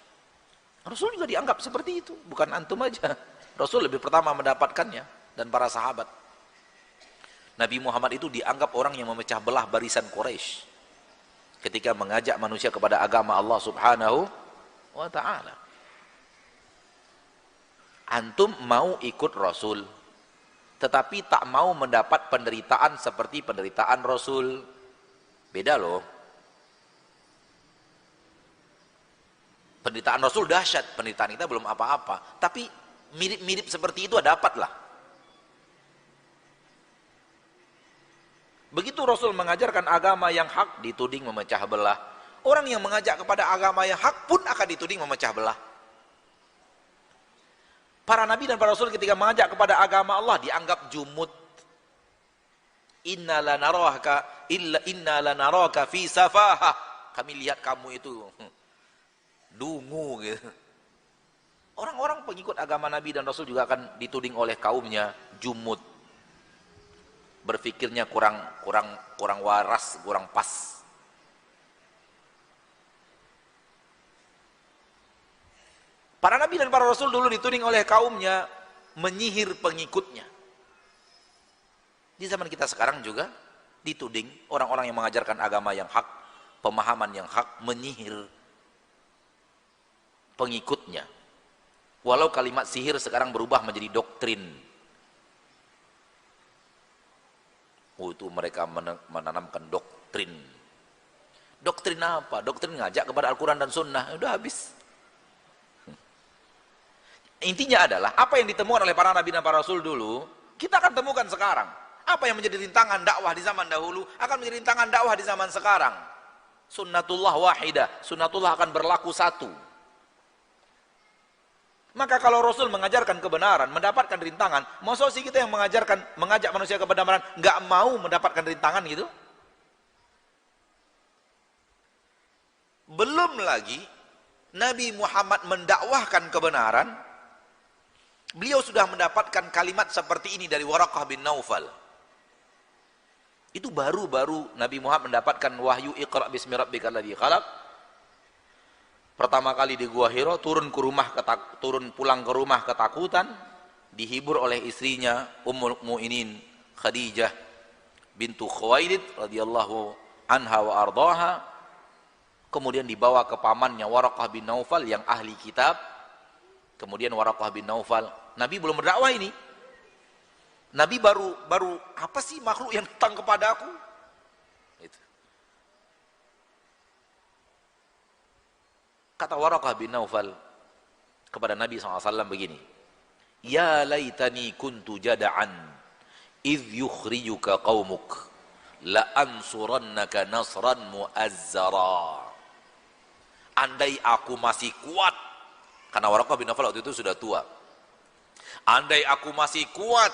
Rasul juga dianggap seperti itu, bukan antum aja. Rasul lebih pertama mendapatkannya dan para sahabat. Nabi Muhammad itu dianggap orang yang memecah belah barisan Quraisy ketika mengajak manusia kepada agama Allah Subhanahu wa ta'ala. Antum mau ikut Rasul, tetapi tak mau mendapat penderitaan seperti penderitaan Rasul. Beda loh. Penderitaan Rasul dahsyat, penderitaan kita belum apa-apa, tapi mirip-mirip seperti itu dapatlah. Begitu Rasul mengajarkan agama yang hak, dituding memecah belah. Orang yang mengajak kepada agama yang hak pun akan dituding memecah belah. Para nabi dan para rasul ketika mengajak kepada agama Allah dianggap jumud. Inna lanaraka fi safahah. Kami lihat kamu itu dungu gitu. Orang-orang pengikut agama Nabi dan Rasul juga akan dituding oleh kaumnya jumud. Berpikirnya kurang waras, kurang pas. Para nabi dan para rasul dulu dituding oleh kaumnya menyihir pengikutnya. Di zaman kita sekarang juga dituding orang-orang yang mengajarkan agama yang hak, pemahaman yang hak, menyihir pengikutnya. Walau kalimat sihir sekarang berubah menjadi doktrin. Itu mereka menanamkan doktrin. Doktrin apa? Doktrin ngajak kepada Al-Quran dan Sunnah. Udah habis. Intinya adalah apa yang ditemukan oleh para nabi dan para rasul dulu, kita akan temukan sekarang. Apa yang menjadi rintangan dakwah di zaman dahulu akan menjadi rintangan dakwah di zaman sekarang. Sunnatullah wahidah. Sunnatullah akan berlaku satu. Maka kalau Rasul mengajarkan kebenaran, mendapatkan rintangan, maksud sih kita yang mengajak manusia kepada kebenaran, nggak mau mendapatkan rintangan gitu? Belum lagi Nabi Muhammad mendakwahkan kebenaran, beliau sudah mendapatkan kalimat seperti ini dari Waraqah bin Naufal. Itu baru-baru Nabi Muhammad mendapatkan wahyu Iqra bismi rabbikal ladzi khalaq. Pertama kali di Gua Hira, turun pulang ke rumah ketakutan, dihibur oleh istrinya Ummul Mukminin Khadijah bintu Khuwailid radhiyallahu anha wa ardhaha. Kemudian dibawa ke pamannya Waraqah bin Naufal yang ahli kitab. Kemudian Waraqah bin Naufal, Nabi belum berdakwah ini. Nabi baru apa sih makhluk yang datang kepada aku? Itu. Kata Waraqah bin Naufal kepada Nabi SAW begini, ya laitani kuntu jada'an idh yukhrijuka qaumuk la ansurannaka nasran mu'azzara. Andai aku masih kuat, karena Waraqah bin Naufal waktu itu sudah tua, andai aku masih kuat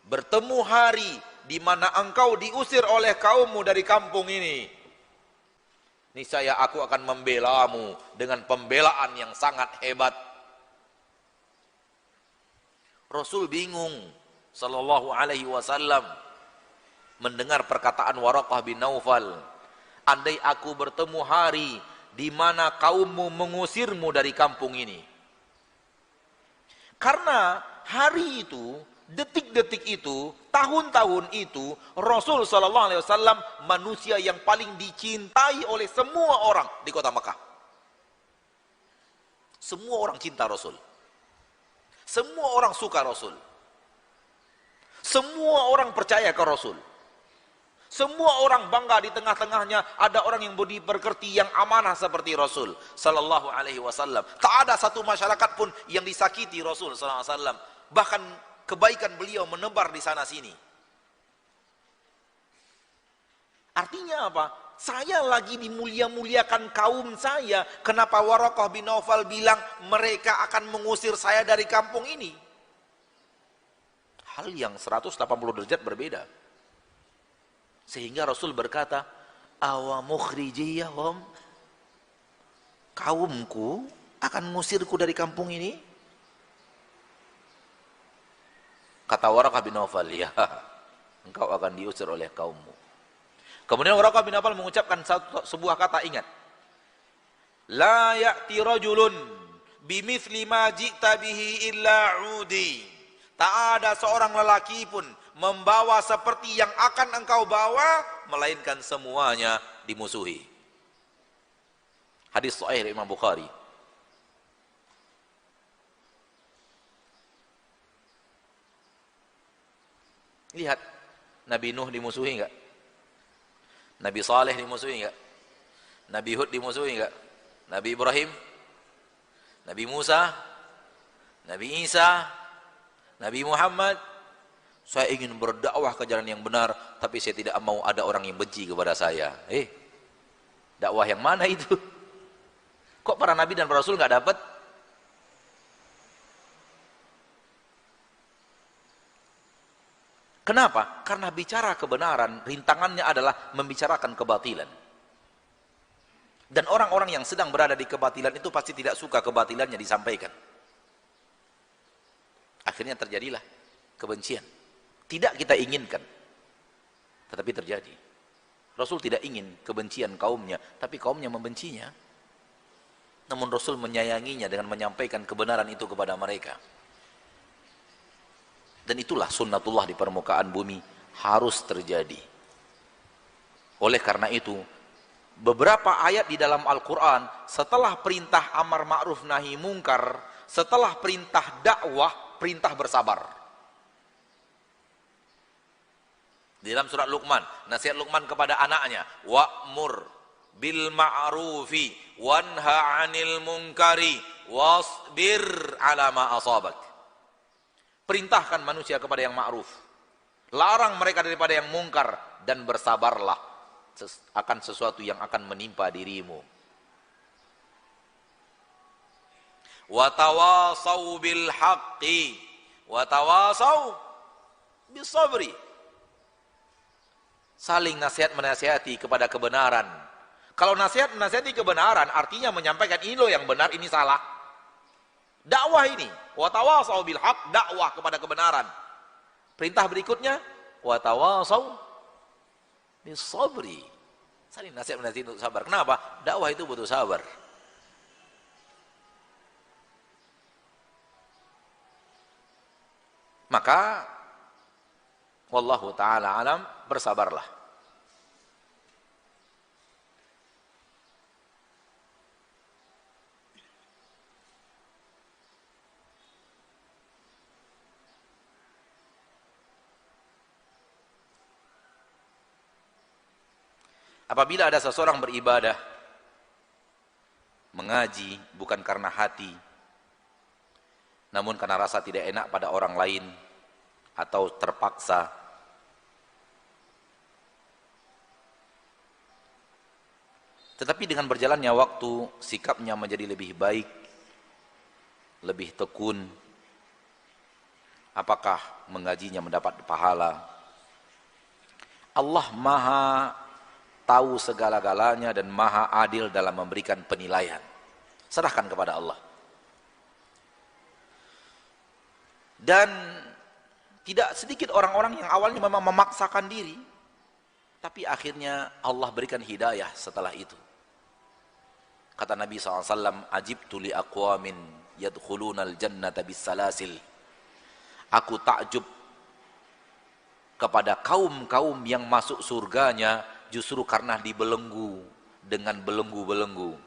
bertemu hari di mana engkau diusir oleh kaummu dari kampung ini, niscaya aku akan membelamu dengan pembelaan yang sangat hebat. Rasul bingung sallallahu alaihi wasallam mendengar perkataan Waraqah bin Naufal, andai aku bertemu hari di mana kaummu mengusirmu dari kampung ini. Karena hari itu, detik-detik itu, tahun-tahun itu, Rasul sallallahu alaihi wasallam manusia yang paling dicintai oleh semua orang di kota Mekah. Semua orang cinta Rasul. Semua orang suka Rasul. Semua orang percaya ke Rasul. Semua orang bangga di tengah-tengahnya ada orang yang budi pekerti, yang amanah seperti Rasul sallallahu alaihi wasallam. Tak ada satu masyarakat pun yang disakiti Rasul sallallahu alaihi wasallam. Bahkan kebaikan beliau menebar di sana sini. Artinya apa? Saya lagi dimulia-muliakan kaum saya. Kenapa Waraqah bin Naufal bilang mereka akan mengusir saya dari kampung ini? Hal yang 180 derajat berbeda. Sehingga Rasul berkata, awa mukhrijiyahum, kaumku akan mengusirku dari kampung ini? Kata Waraqah bin Naufal, ya, engkau akan diusir oleh kaummu. Kemudian Waraqah bin Naufal mengucapkan sebuah kata, ingat, la ya'ti rajulun bimithli ma ji'ta bihi illa 'udi. Tak ada seorang lelaki pun membawa seperti yang akan engkau bawa, melainkan semuanya dimusuhi. Hadis sahih Imam Bukhari. Lihat, Nabi Nuh dimusuhi enggak? Nabi Saleh dimusuhi enggak? Nabi Hud dimusuhi enggak? Nabi Ibrahim, Nabi Musa, Nabi Isa, Nabi Muhammad. Saya ingin berdakwah ke jalan yang benar, tapi saya tidak mau ada orang yang benci kepada saya. Dakwah yang mana itu? Kok para nabi dan para rasul nggak dapat? Kenapa? Karena bicara kebenaran, rintangannya adalah membicarakan kebatilan. Dan orang-orang yang sedang berada di kebatilan itu pasti tidak suka kebatilannya disampaikan. Akhirnya terjadilah kebencian. Tidak kita inginkan, tetapi terjadi. Rasul tidak ingin kebencian kaumnya, tapi kaumnya membencinya. Namun Rasul menyayanginya dengan menyampaikan kebenaran itu kepada mereka. Dan itulah sunnatullah di permukaan bumi, harus terjadi. Oleh karena itu, beberapa ayat di dalam Al-Quran, setelah perintah amar ma'ruf nahi mungkar, setelah perintah dakwah, perintah bersabar. Di dalam surat Luqman, nasihat Luqman kepada anaknya, wa'mur bil ma'rufi wanha 'anil munkari wasbir 'ala ma asabak. Perintahkan manusia kepada yang ma'ruf, larang mereka daripada yang mungkar, dan bersabarlah akan sesuatu yang akan menimpa dirimu. Wa tawasau bil haqqi wa tawasau bis sabri. Saling nasihat menasihati kepada kebenaran. Kalau nasihat menasihati kebenaran, artinya menyampaikan ini loh yang benar, ini salah. Dakwah ini, wa tawasau bil haqq, dakwah kepada kebenaran. Perintah berikutnya, wa tawasau bis sabri. Saling nasihat menasihati untuk sabar. Kenapa? Dakwah itu butuh sabar. Maka wallahu ta'ala alam, bersabarlah. Apabila ada seseorang beribadah, mengaji bukan karena hati, namun karena rasa tidak enak pada orang lain atau terpaksa. Tetapi dengan berjalannya waktu, sikapnya menjadi lebih baik, lebih tekun. Apakah mengajinya mendapat pahala? Allah Maha tahu segala-galanya dan Maha adil dalam memberikan penilaian. Serahkan kepada Allah. Dan tidak sedikit orang-orang yang awalnya memang memaksakan diri, tapi akhirnya Allah berikan hidayah setelah itu. Kata Nabi SAW, "Ajibtu li aqwamin yadkhulunal jannata bis-salasil." Aku takjub kepada kaum-kaum yang masuk surganya justru karena dibelenggu dengan belenggu-belenggu.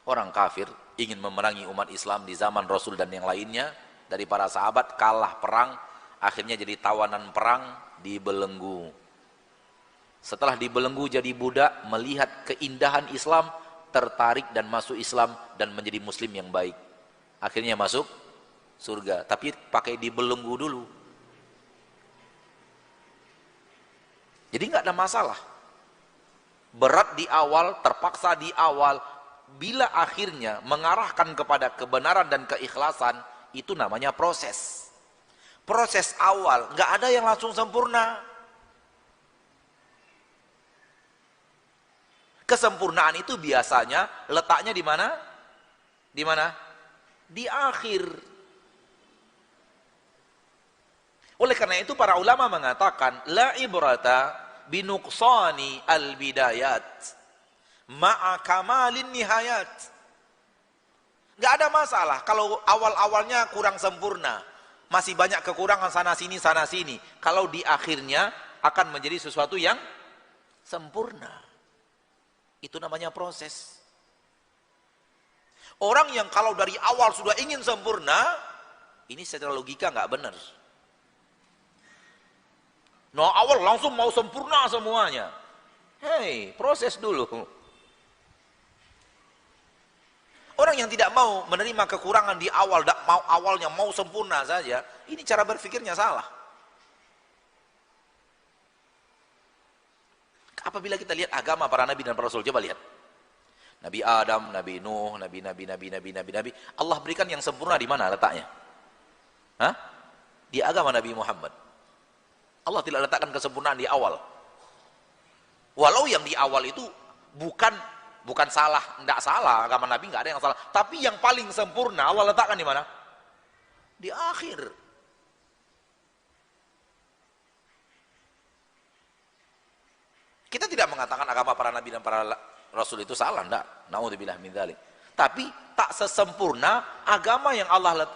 Orang kafir ingin memerangi umat Islam di zaman Rasul dan yang lainnya, dari para sahabat kalah perang, akhirnya jadi tawanan perang, dibelenggu. Setelah dibelenggu jadi budak, melihat keindahan Islam, tertarik dan masuk Islam dan menjadi muslim yang baik. Akhirnya masuk surga, tapi pakai dibelenggu dulu. Jadi nggak ada masalah. Berat di awal, terpaksa di awal, bila akhirnya mengarahkan kepada kebenaran dan keikhlasan, itu namanya proses. Proses awal, nggak ada yang langsung sempurna. Kesempurnaan itu biasanya letaknya di mana? Di mana? Di akhir. Oleh karena itu para ulama mengatakan la ibrata binuqsani al-bidayat ma'a kamalin nihayat. Enggak ada masalah kalau awal-awalnya kurang sempurna, masih banyak kekurangan sana sini. Kalau di akhirnya akan menjadi sesuatu yang sempurna. Itu namanya proses. Orang yang kalau dari awal sudah ingin sempurna, ini secara logika nggak benar. No, awal langsung mau sempurna semuanya. Hei, proses dulu. Orang yang tidak mau menerima kekurangan di awal, awalnya mau sempurna saja, ini cara berpikirnya salah. Apabila kita lihat agama para nabi dan para rasul, coba lihat. Nabi Adam, Nabi Nuh, nabi, Allah berikan yang sempurna di mana letaknya? Hah? Di agama Nabi Muhammad. Allah tidak letakkan kesempurnaan di awal. Walau yang di awal itu bukan salah, tidak salah, agama Nabi nggak ada yang salah. Tapi yang paling sempurna Allah letakkan di mana? Di akhir. Kita tidak mengatakan agama para nabi dan para rasul itu salah, enggak. Naudzubillah min dzalik. Tapi tak sesempurna agama yang Allah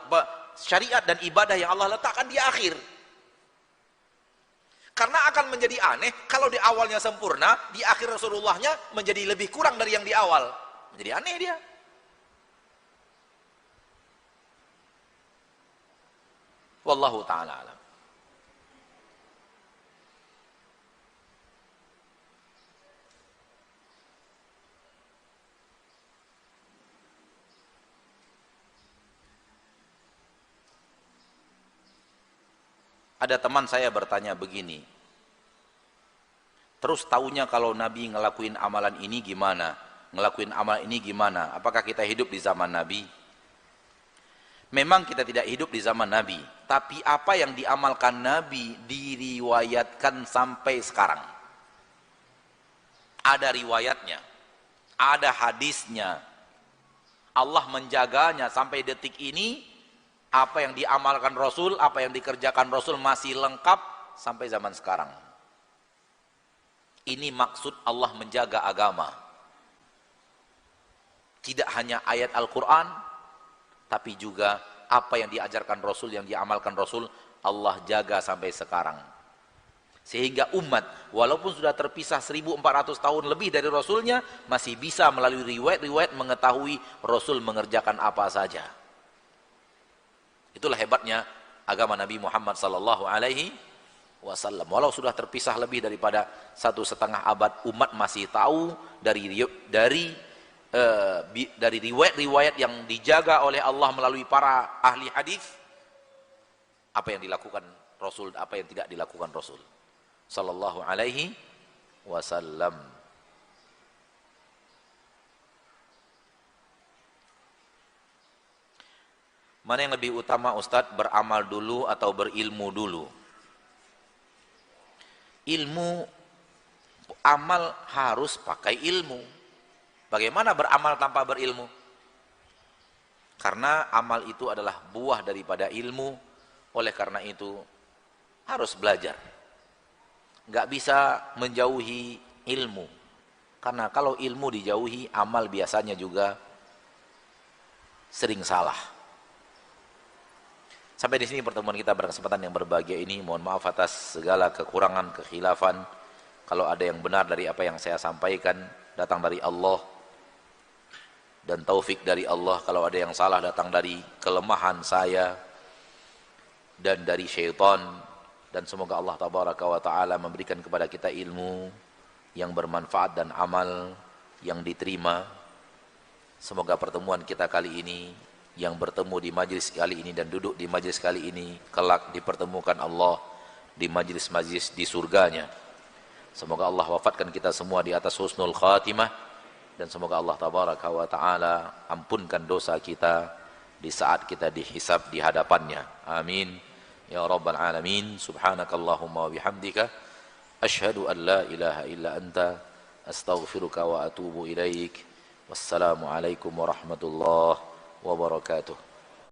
syariat dan ibadah yang Allah letakkan di akhir. Karena akan menjadi aneh kalau di awalnya sempurna, di akhir Rasulullahnya menjadi lebih kurang dari yang di awal. Menjadi aneh dia. Wallahu ta'ala alam. Ada teman saya bertanya begini, terus taunya kalau Nabi ngelakuin amalan ini gimana, ngelakuin amalan ini gimana, apakah kita hidup di zaman Nabi? Memang kita tidak hidup di zaman Nabi, tapi apa yang diamalkan Nabi diriwayatkan sampai sekarang. Ada riwayatnya, ada hadisnya, Allah menjaganya sampai detik ini. Apa yang diamalkan Rasul, apa yang dikerjakan Rasul masih lengkap sampai zaman sekarang. Ini maksud Allah menjaga agama. Tidak hanya ayat Al-Quran, tapi juga apa yang diajarkan Rasul, yang diamalkan Rasul, Allah jaga sampai sekarang. Sehingga umat, walaupun sudah terpisah 1400 tahun lebih dari Rasulnya, masih bisa melalui riwayat-riwayat mengetahui Rasul mengerjakan apa saja. Itulah hebatnya agama Nabi Muhammad sallallahu alaihi wasallam. Walau sudah terpisah lebih daripada 1,5 abad, umat masih tahu dari riwayat-riwayat yang dijaga oleh Allah melalui para ahli hadis, apa yang dilakukan Rasul, apa yang tidak dilakukan Rasul sallallahu alaihi wasallam. Mana yang lebih utama Ustadz, beramal dulu atau berilmu dulu? Ilmu, amal harus pakai ilmu. Bagaimana beramal tanpa berilmu? Karena amal itu adalah buah daripada ilmu. Oleh karena itu harus belajar. Nggak bisa menjauhi ilmu. Karena kalau ilmu dijauhi, amal biasanya juga sering salah. Sampai di sini pertemuan kita berkesempatan yang berbahagia ini. Mohon maaf atas segala kekurangan, kekhilafan. Kalau ada yang benar dari apa yang saya sampaikan, datang dari Allah dan taufik dari Allah. Kalau ada yang salah, datang dari kelemahan saya dan dari syaitan. Dan semoga Allah tabaraka wa ta'ala memberikan kepada kita ilmu yang bermanfaat dan amal yang diterima. Semoga pertemuan kita kali ini, yang bertemu di majlis kali ini dan duduk di majlis kali ini, kelak dipertemukan Allah di majlis-majlis di surganya. Semoga Allah wafatkan kita semua di atas husnul khatimah, dan semoga Allah tabaraka wa ta'ala ampunkan dosa kita di saat kita dihisab di hadapannya. Amin ya rabbal alamin. Subhanakallahumma wa bihamdika asyhadu an la ilaha illa anta astaghfiruka wa atubu ilaik. Wassalamu alaikum warahmatullahi wabarakatuh.